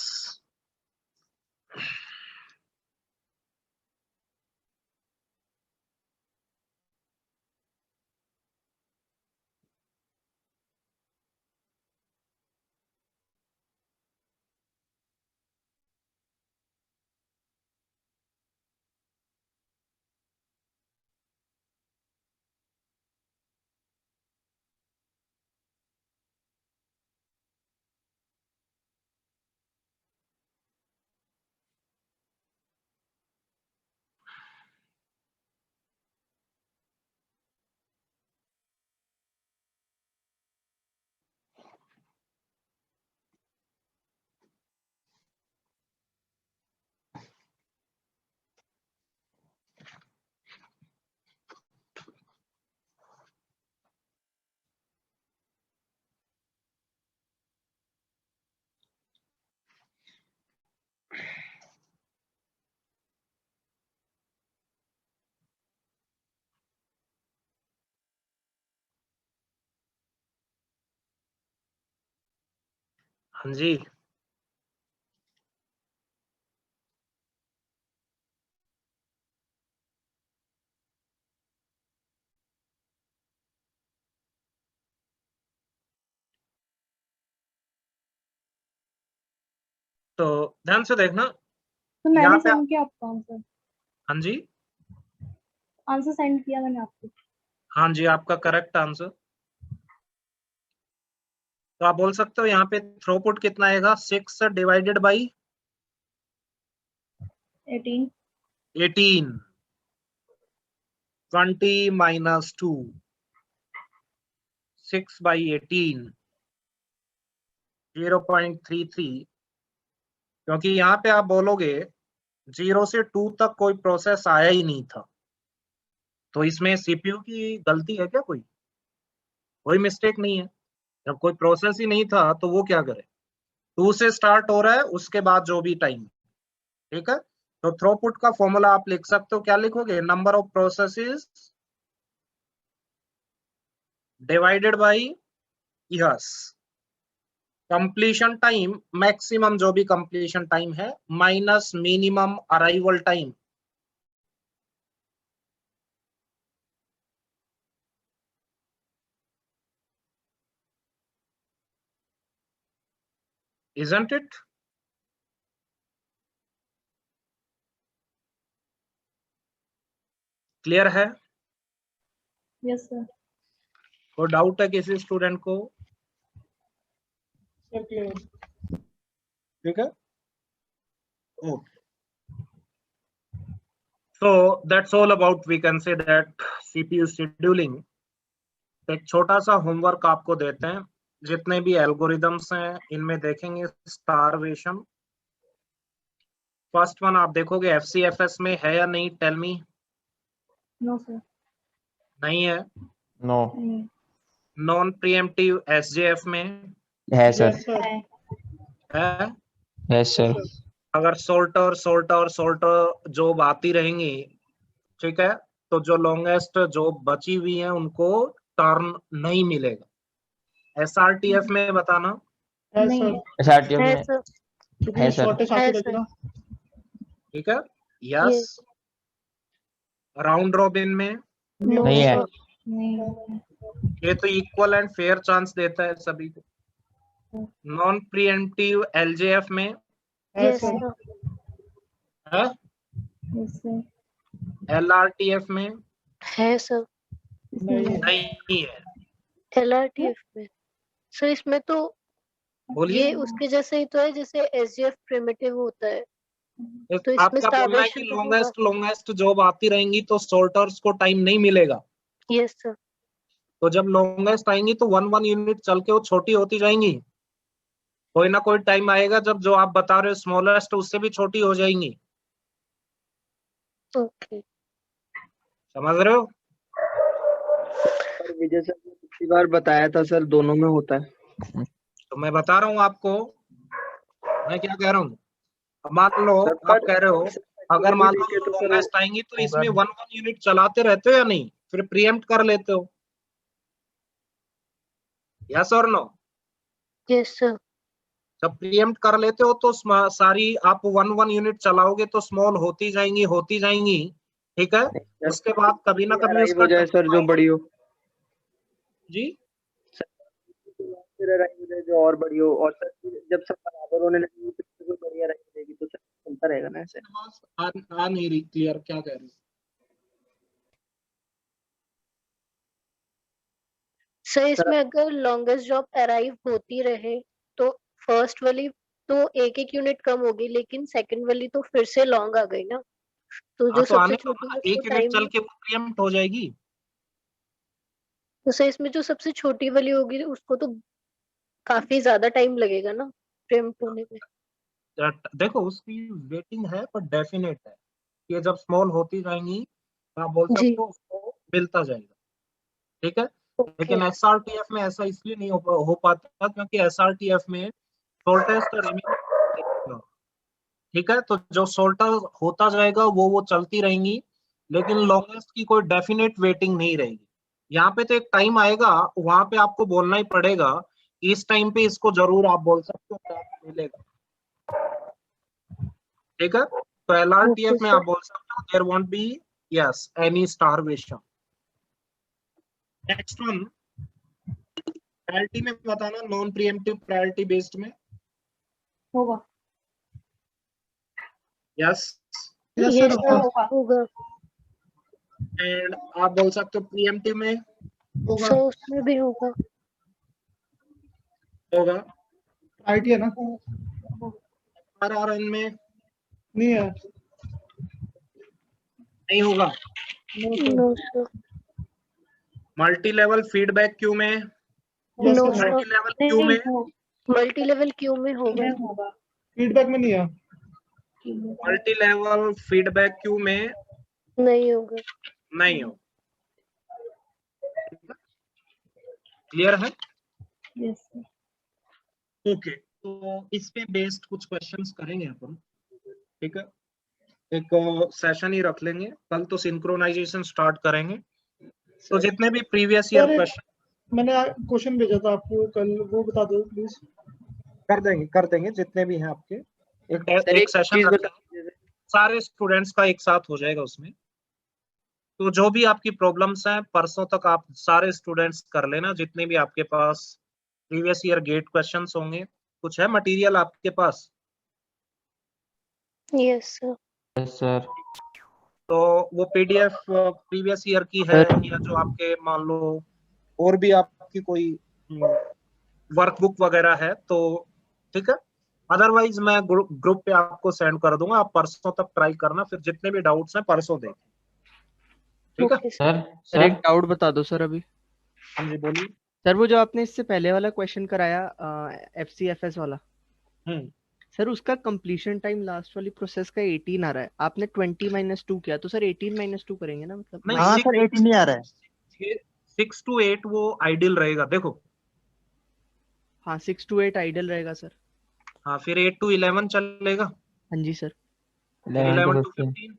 हाँ जी, तो ध्यान से देखना तो यहाँ मैंने पे। सेंड किया आपको आंसर। हाँ जी, आंसर सेंड किया मैंने आपको। हाँ जी, आपका करेक्ट आंसर। तो आप बोल सकते हो यहाँ पे थ्रूपुट कितना आएगा, 6 डिवाइडेड बाई 18। 18, 20 माइनस 2, 6/18, 0.33। क्योंकि यहाँ पे आप बोलोगे 0 से 2 तक कोई प्रोसेस आया ही नहीं था, तो इसमें सीपीयू की गलती है क्या? कोई मिस्टेक नहीं है। जब कोई प्रोसेस ही नहीं था तो वो क्या करे? 2 से स्टार्ट हो रहा है, उसके बाद जो भी टाइम, ठीक है। तो थ्रूपुट का फॉर्मूला आप लिख सकते हो, क्या लिखोगे? Number of processes divided by yes completion time, maximum जो भी कंप्लीशन टाइम है, minus minimum arrival time. Isn't it? Clear है? Yes sir. कोई डाउट है किसी स्टूडेंट को? ठीक है, okay. So that's all about, we can say that CPU scheduling। एक छोटा सा होमवर्क आपको देते हैं, जितने भी एल्गोरिदम्स हैं इनमें देखेंगे स्टारवेशन। फर्स्ट वन आप देखोगे FCFS में है या नहीं, टेल मी। No sir. नहीं है। नो। नॉन प्रीएम्प्टिव SJF में है सर। है। Yes sir. अगर सोल्टर जॉब आती रहेंगी, ठीक है, तो जो लॉन्गेस्ट जॉब बची हुई है उनको टर्न नहीं मिलेगा। SRTF में बताना। नहीं SRTF है में सर। है सर। शॉर्टेज है सर। ठीक है, यस। राउंड रॉबिन में नो नहीं है। सर। नहीं। ये तो इक्वल एंड फेयर चांस देता है सभी को। नॉन प्रीएम्प्टिव LJF में यस सर। है। Yes sir. LRTF में है सर। नहीं है। LRTF में सर, इसमें तो बोलिए। ये उसके जैसे ही तो है जैसे SJF प्रिमिटिव होता है, तो आप इसमें क्या बोलना है कि स्टारवेशन लॉन्गेस्ट जॉब आती रहेंगी तो सोल्टर्स को टाइम नहीं मिलेगा। Yes sir. तो जब लॉन्गेस्ट आएंगी तो 1 यूनिट चल के वो छोटी होती जाएंगी। कोई ना कोई टाइम आएगा जब जो आप बता रहे हो स्मॉलेस्ट उससे भी छोटी हो जाएंगी। ओके, समझ रहे हो? विजय सर ने पिछली बार बताया था सर, दोनों में होता है। तो मैं बता रहा हूँ आपको, मैं क्या कह रहा हूँ। मान लो आप कह रहे हो अगर मान लो लॉन्गेस्ट आएंगी तो इसमें 1 यूनिट चलाते रहते हो या नहीं, फिर प्रीएम्प्ट कर लेते हो, यस और नो? Yes sir. जब प्रीएम्प्ट कर लेते हो तो सारी आप 1 यूनिट चलाओगे तो स्मॉल होती जाएंगी, ठीक है। उसके बाद कभी ना कभी उसका जाए सर जो बड़ी हो जी, फिर अराइव हो जाए जो और बड़ी हो, और सर जब सब बराबर होने लगेगी तो कोई बढ़िया अराइव हो जाएगी, तो सर चलता रहेगा ना ऐसे। आ नहीं रही क्लियर, क्या कह रहे हो? सर इसमें अगर लॉन्गेस्ट जॉब अराइव होती रहे तो फर्स्ट वाली तो एक यूनिट कम होगी, लेकिन सेकंड वाली तो फिर से लॉन्ग आ गई ना, तो जो तो आने सबसे छोटी है एक उसको यूनिट चल टाइम, के वो प्रीएम्प्ट हो जाएगी। तो सर इसमें जो सबसे छोटी वाली होगी उसको तो काफी ज्यादा टाइम लगेगा ना प्रीएम्प्ट होने में। देखो उसकी वेटिंग है पर डेफिनेट है, ये जब स्मॉल होती जाएंगी तो आप बोल सकते हो उसको मिलता जाएगा, ठीक है। लेकिन SRTF में ऐसा इसलिए नहीं हो पाता क्योंकि SRTF में शॉर्टेस्ट रिमेनिंग, ठीक है। तो जो शॉर्टर होता जाएगा वो चलती रहेंगी, लेकिन लॉन्गेस्ट की कोई डेफिनेट वेटिंग नहीं रहेगी। यहाँ पे तो एक टाइम आएगा, वहां पे आपको बोलना ही पड़ेगा इस टाइम पे इसको जरूर आप बोल सकते हो क्या मिलेगा, ठीक है। तो LRTF Okay, में sir. आप बोल सकते हो there won't be yes any starvation. Next one, priority में बताना, नॉन प्रीएम्प्टिव प्रायोरिटी बेस्ड में। होगा। Yes yes Yes, sir sir. होगा। होगा। एंड आप बोल सकते हो प्रीएम्प्टिव में होगा। सो उसमें भी होगा। होगा। आईटी है ना? RRN में नहीं है। नहीं होगा। No sir. No, sir. Multi level feedback queue में, यस No, सर है। sir. मल्टी लेवल क्यू में, मल्टी लेवल क्यू में होगा। होगा। फीडबैक में नहीं है। मल्टी लेवल फीडबैक क्यू में नहीं होगा। नहीं हो। क्लियर है? Yes sir. ओके, तो इस पे बेस्ड कुछ क्वेश्चंस करेंगे अपन, ठीक है। एक सेशन ही रख लेंगे, कल तो सिंक्रोनाइजेशन स्टार्ट करेंगे। तो जितने भी प्रीवियस ईयर सर, क्वेश्चन मैंने क्वेश्चन भेजा था आपको कल, वो बता दो प्लीज। कर देंगे जितने भी हैं आपके। सर एक एक सेशन चीज रख बता लेंगे, दीजिए सर। सारे स्टूडेंट्स का एक साथ हो जाएगा उसमें। तो जो भी आपकी प्रॉब्लम्स हैं परसों तक आप सारे स्टूडेंट्स कर लेना, जितने भी आपके पास प्रीवियस ईयर गेट क्वेश्चंस होंगे। कुछ है मटेरियल आपके पास? Yes, sir. Yes sir. तो वो PDF प्रीवियस ईयर की है, या जो आपके मान लो और भी आपकी कोई वर्कबुक वगैरह है तो ठीक है। अदरवाइज मैं ग्रुप पे आपको सेंड कर दूंगा, आप परसों तक ट्राई करना, फिर जितने भी डाउट्स हैं परसों देखें, ठीक है। Okay, sir. सर सर एक सर डाउट बता दो सर अभी। हाँ जी बोलिए। सर वो जो आपने इससे पहले वाला क्वेश्चन कराया FCFS वाला, हम्म, सर उसका कंप्लीशन टाइम लास्ट वाली प्रोसेस का 18 आ रहा है, आपने 20 - 2 किया, तो सर 18 - 2 करेंगे ना, मतलब नहीं हाँ सर 18 ही आ रहा है। 6 to 8 वो आइडियल रहेगा, देखो। हाँ 6 to 8 आइडल रहेगा सर। हाँ फिर 8 to 11 चलेगा, हाँ जी सर। 11 11 to to 15, 15।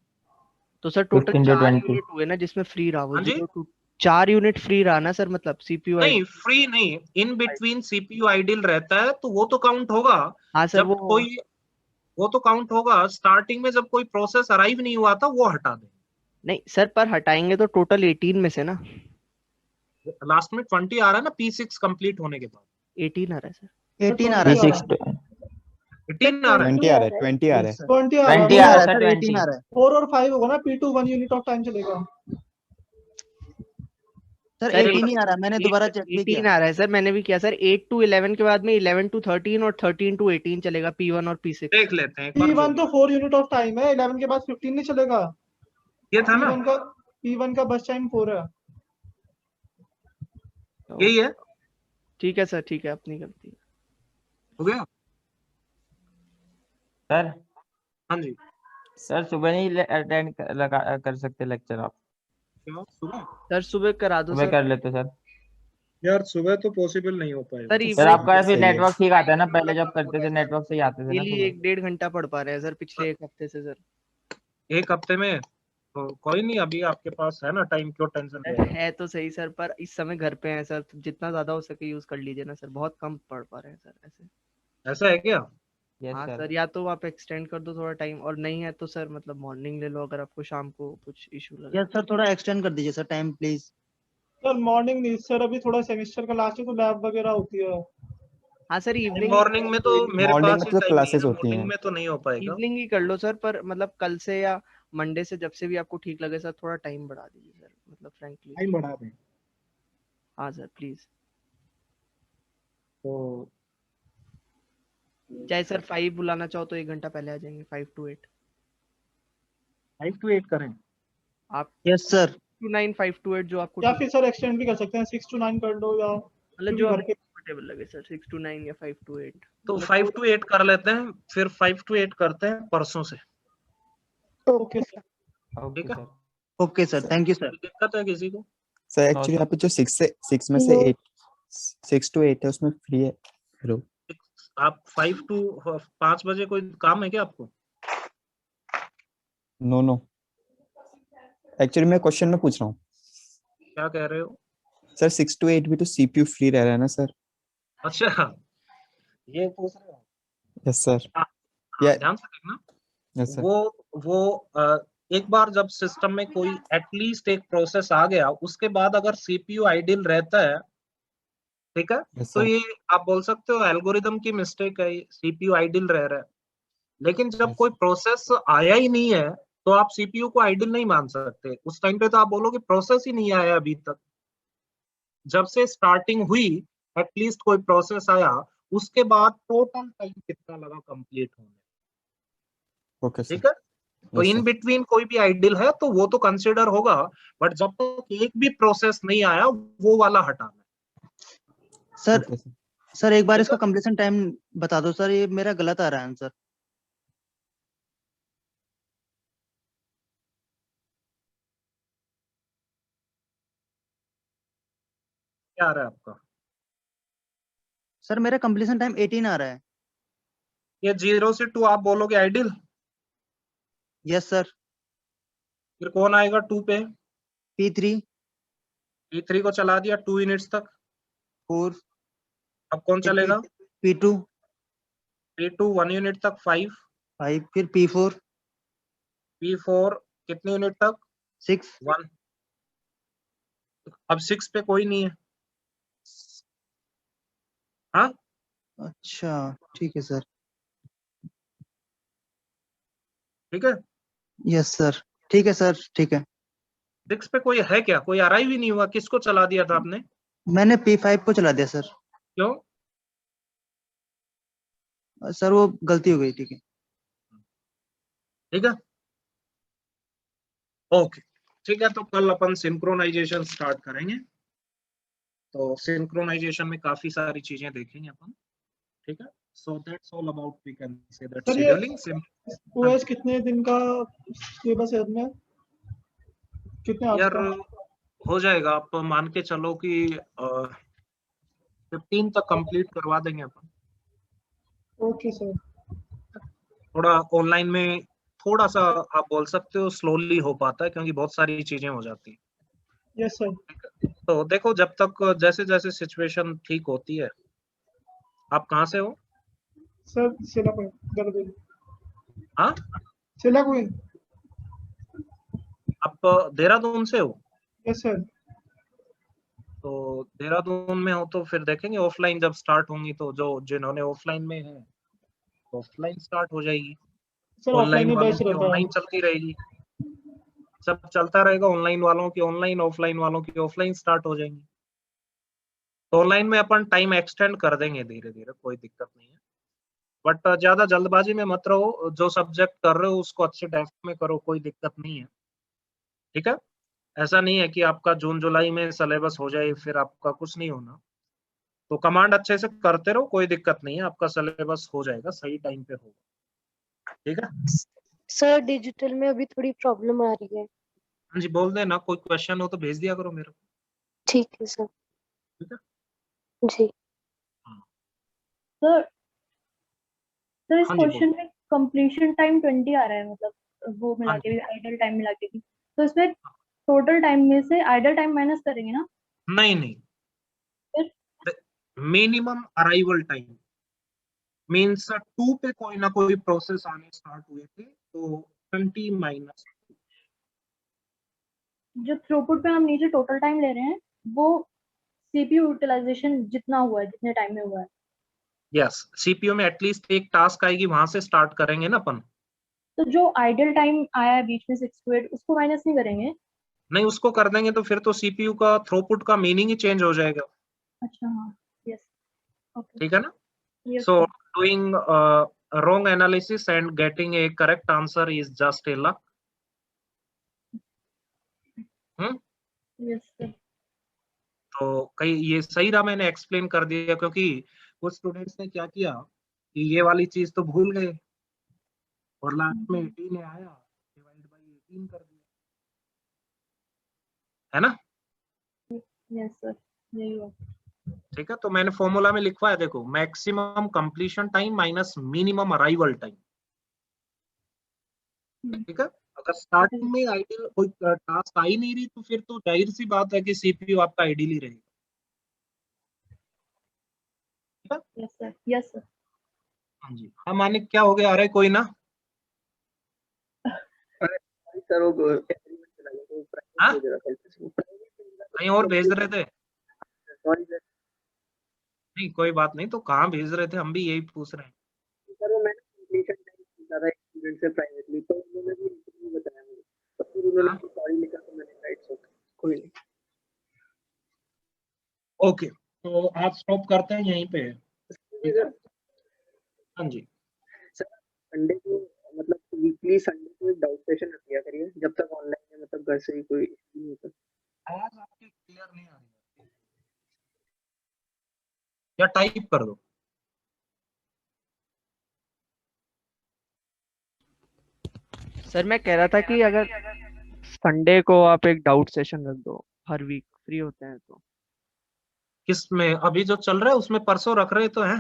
तो सर टोटल 15 to 4 20। यूनिट हुए ना जिसमें फ्री रहा, वो हाँ जी, 4 यूनिट फ्री रहा ना सर, मतलब CPU नहीं फ्री नहीं, इन बिटवीन CPU आइडियल रहता है तो वो तो काउंट होगा। हाँ सर जब कोई वो तो काउंट होगा, स्टार्टिंग में जब कोई प्रोसेस अराइव नहीं हुआ था वो हटा दे। नहीं सर, पर हटाएंगे तो टोटल 18 में से ना। लास्ट में 20 आ रहा है ना P6 कंप्लीट होने के बाद। 18 आ रहा है सर। 18 आ रहा है P6 सर। 18 आ रहा है। 20 आ रहा है, 20 आ रहा है। 20 आ 20 रहा आ है। रहा है सर सर, 18 आ 20। रहा है 4 और 5 होगा ना, P2 1 यूनिट ऑफ टाइम चलेगा। सर। सर 18 ही आ रहा है, मैंने दोबारा चेक भी 18 किया। आ रहा है सर, मैंने भी किया सर। 8 to 11 के बाद में 11 to 13 और 13 to 18 चलेगा, P1 और P6। देख लेते हैं एक बार जो P1 भी तो 4 यूनिट ऑफ टाइम है, 11 के बाद 15 नहीं चलेगा। ये था ना, P1 का बस टाइम 4 है। यही है। ठीक है सर, ठीक है, अपनी गलती है। हो गया। सर हाँ जी, सर सुबह नहीं अटेंड कर सकते लेक्चर आप? क्या सुबह? सर सुबह करा दो सुबह सर। कर लेते सर। यार सुबह तो पॉसिबल नहीं हो पाएगा। सर सर इवनिंग आपका फिर सही है। नेटवर्क ठीक आता है ना, पहले जब करते थे नेटवर्क सही आते थे ना डेली सुबह। 1-1.5 घंटा पढ़ पा रहे हैं सर पिछले 1 हफ्ते से सर। एक हफ्ते में तो कोई नहीं, अभी आपके पास है ना टाइम, क्यों टेंशन ले रहे हो? है तो सही सर, पर इस समय घर पे हैं सर, तो जितना ज्यादा हो सके यूज कर लीजिए ना सर, बहुत कम पढ़ पा रहे हैं सर ऐसे। ऐसा है क्या? यस हाँ सर। सर, या तो आप एक्सटेंड कर दो थोड़ा टाइम, और नहीं है तो सर मतलब मॉर्निंग ले लो, अगर आपको शाम को कुछ इशू लगे। यस सर, थोड़ा एक्सटेंड कर दीजिए sir time please. Sir morning नहीं सर, अभी थोड़ा सेमेस्टर का लास्ट है तो लैब वगैरह होती है। हाँ सर इवनिंग मॉर्निंग में तो मेरे मॉर्निंग पास में ही तो टाइम नहीं है क्लासेस ना, होती मॉर्निंग हैं। में तो नहीं हो पाएगा। इवनिंग ही कर लो सर, पर मतलब कल से या मंडे से, जब से भी आपको ठीक लगे सर, थोड़ा टाइम बढ़ा दीजिए सर, मतलब फ्रैंकली। टाइम बढ़ा दें हाँ सर प्लीज। तो चाहे सर 5 बुलाना चाहो तो 1 घंटा पहले आ जाएंगे, 5 to 8। 5 to 8 करें। आप यस सर। 6 to 9, 5 to 8 जो आपको या ठीक, फिर सर एक्सटेंड भी कर सकते हैं, 6 to 9 कर दो, या मतलब क्योंकि जो घर आपको पे कंफर्टेबल लगे सर, 6 to 9 या 5 to 8। तो 5 to 8 कर लेते हैं, फिर 5 to 8 करते हैं परसों से। Okay sir. ओके ठीक है। Sir. Okay sir, thank you sir. कोई दिक्कत है किसी को? सर एक्चुअली यहाँ पे जो 6 में से 6 to 8 है उसमें फ्री है। हेलो आप 5 to 5 बजे कोई काम है क्या आपको? नो एक्चुअली मैं क्वेश्चन में पूछ रहा हूँ क्या कह रहे हो? सर। 6 to 8 भी तो CPU फ्री रह रहा है ना सर? अच्छा, ये पूछ रहे हो? Yes sir. हाँ, या ध्यान से देखना। Yes sir. वो एक बार जब सिस्टम में कोई एटलीस्ट एक प्रोसेस आ गया, उसके बाद अगर सीपीयू आइडिल रहता है, ठीक है, यस तो सर। ये आप बोल सकते हो एल्गोरिदम की मिस्टेक है, सीपीयू आइडिल रह रहा है। लेकिन जब यस कोई प्रोसेस आया ही नहीं है, तो आप सीपीयू को आइडिल नहीं मान सकते। उस टाइम पे तो आप बोलोगे प्रोसेस ही नहीं आया अभी तक। जब से स्टार्टिंग हुई, एटलीस्ट कोई प्रोसेस आया, उसके बाद टोटल टाइम कितना लगा कंप्लीट होने, ओके सर। ठीक है। तो यस इन सर। बिटवीन कोई भी आइडियल है तो वो तो कंसिडर होगा, बट जब तक एक भी प्रोसेस नहीं आया, वो वाला हटाना है, सर ओके सर। सर एक बार ठीक इसका है। कंप्लीशन टाइम बता दो सर, ये मेरा गलत आ रहा है आंसर। क्या आ रहा है आपका? सर मेरा कंप्लीशन टाइम 18 आ रहा है। ये 0 से 2 आप बोलोगे आइडियल, यस सर। फिर कौन आएगा 2 पे? P3 P3 को चला दिया 2 यूनिट्स तक, 4, अब कौन फिर चलेगा? P2 P2 1 यूनिट तक 5, 5, फिर P4 P4 कितने यूनिट तक? 6। 1। अब 6 पे कोई नहीं है। हाँ, अच्छा ठीक है सर। ठीक है। यस सर, ठीक है सर, ठीक है। 6 पे कोई है क्या? कोई अराइव ही नहीं हुआ, किसको चला दिया था आपने? मैंने P5 को चला दिया सर। क्यों? सर वो गलती हो गई, ठीक है। ठीक है, ओके, ठीक है। तो कल अपन सिंक्रोनाइजेशन स्टार्ट करेंगे। तो सिंक्रोनाइजेशन में काफी सारी चीजें देखेंगे अपन, ठीक है। So that's all about, we can say that sir ये शेड्यूलिंग। ओएस कितने दिन का सिलेबस है इसमें, कितने आवर्स यार का? हो जाएगा, आप मान के चलो कि 15 तक कंप्लीट करवा देंगे अपन। Okay sir. थोड़ा ऑनलाइन में थोड़ा सा आप बोल सकते हो स्लोली हो पाता है, क्योंकि बहुत सारी चीजें हो जाती है। Yes sir. तो देखो, जब तक जैसे जैसे सिचुएशन ठीक होती है। आप कहाँ से हो? सर सिला कोई दर्द, हाँ, सिला कोई। आप देहरादून से हो? Yes sir. तो देहरादून में हो तो फिर देखेंगे ऑफलाइन जब स्टार्ट होंगी, तो जो जिन्होंने ऑफलाइन में है, ऑफलाइन स्टार्ट हो जाएगी। सर ऑफलाइन ऑनलाइन ही वालों बेस्ट की रहता ऑनलाइन है। चलती रहेगी, सब चलता रहेगा। ऑनलाइन वालों की ऑनलाइन, ऑफलाइन वालों की ऑफलाइन स्टार्ट हो जाएंगी। तो ऑनलाइन में अपन टाइम एक्सटेंड कर देंगे धीरे धीरे, कोई दिक्कत नहीं है। बट ज्यादा जल्दबाजी में मत रहो, जो सब्जेक्ट कर रहे हो उसको अच्छे डेप्थ में करो, कोई दिक्कत नहीं है, ठीक है। ऐसा नहीं है कि आपका जून जुलाई में सिलेबस हो जाए फिर आपका कुछ नहीं होना। तो कमांड अच्छे से करते रहो, कोई दिक्कत नहीं है, आपका सिलेबस हो जाएगा, सही टाइम पे होगा, ठीक है। सर डिजिटल में अभी थोड़ी प्रॉब्लम आ रही है। हाँ जी, बोल देना, कोई क्वेश्चन हो तो भेज दिया करो मेरे को, ठीक है सर। ठीक है। जी सर सर इस हाँ जी, बोलो। क्वेश्चन में कंप्लीशन टाइम 20 आ रहा है, मतलब वो हाँ मिला जी, के आइडल टाइम मिला के भी, तो इसमें टोटल टाइम में से आइडल टाइम माइनस करेंगे ना? नहीं नहीं, फिर मिनिमम अराइवल टाइम मीन्स 2 पे कोई ना कोई प्रोसेस आने स्टार्ट हुए थे, तो 20 माइनस। जो थ्रूपुट पे हम नीचे टोटल टाइम ले रहे हैं, वो सीपीयू यूटिलाइजेशन जितना हुआ है, जितने टाइम में हुआ है। यस, सीपीयू में एटलीस्ट एक टास्क आएगी, वहां से स्टार्ट करेंगे ना अपन। तो जो आइडल टाइम आया है बीच में 6 to 8, उसको माइनस नहीं करेंगे? नहीं, उसको कर देंगे तो फिर तो सीपीयू का थ्रूपुट का मीनिंग ही चेंज हो जाएगा, अच्छा हाँ, यस, ओके, ठीक है ना। Yes so sir, doing wrong analysis and getting a correct answer is just a luck. Yes sir. तो कई ये सही रहा, मैंने एक्सप्लेन कर दिया, क्योंकि कुछ स्टूडेंट्स ने क्या किया कि ये वाली चीज तो भूल गए और लास्ट में 18 आया, डिवाइड बाय 18 कर दिया, है ना। यस सर, यही हुआ। ठीक है, तो मैंने फॉर्मूला में लिखवाया, देखो, maximum completion time minus minimum arrival time, ठीक है। अगर स्टार्टिंग में आइडियल कोई टास्क आ ही नहीं रही, तो फिर तो जाहिर सी बात है कि सीपीयू आपका आइडियल ही रहेगा। Yes sir, yes sir. हाँ जी, हाँ मानिक क्या हो गया? अरे कोई ना, सर वो एग्रीमेंट चला गया तो हाँ प्राइवेट भेज रहा था कहीं और भेज रहे थे? Sorry sir. नहीं कोई बात नहीं, तो कहाँ भेज रहे थे, हम भी यही पूछ रहे हैं। सर वो मैंने कंप्लीशन टाइम पूछा था स्टूडेंट से प्राइवेटली, तो उन्होंने भी इंटरव्यू बताया मुझे, तो फिर उन्होंने हाँ सॉरी लिखा तो मैंने राइट ओके कोई नहीं। ओके, तो आज स्टॉप करते हैं यहीं पे, ठीक है? हाँ जी, सर संडे को मतलब वीकली संडे को एक डाउट सेशन रख लिया करिए जब तक ऑनलाइन है, मतलब घर से ही कोई issue नहीं होता। आवाज आपकी क्लियर नहीं आ रही है, या टाइप कर दो। सर मैं कह रहा था कि अगर संडे को आप एक डाउट सेशन रख दो, हर वीक फ्री होते हैं तो। किसमें? अभी जो चल रहा है उसमें परसों रख रहे तो हैं।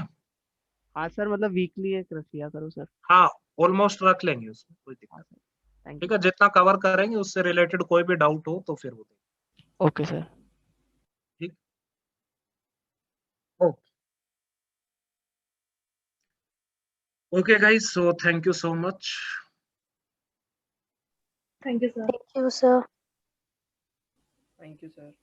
हाँ सर, मतलब वीकली एक रख लिया करो सर। हाँ ऑलमोस्ट रख लेंगे, उसमें कोई दिक्कत हाँ नहीं। सर, थैंक ठीक यू। है, जितना कवर करेंगे उससे रिलेटेड कोई भी डाउट हो तो फिर वो देंगे। Okay sir. ठीक, okay okay guys, so thank you so much. Thank you sir. Thank you, sir. Thank you sir.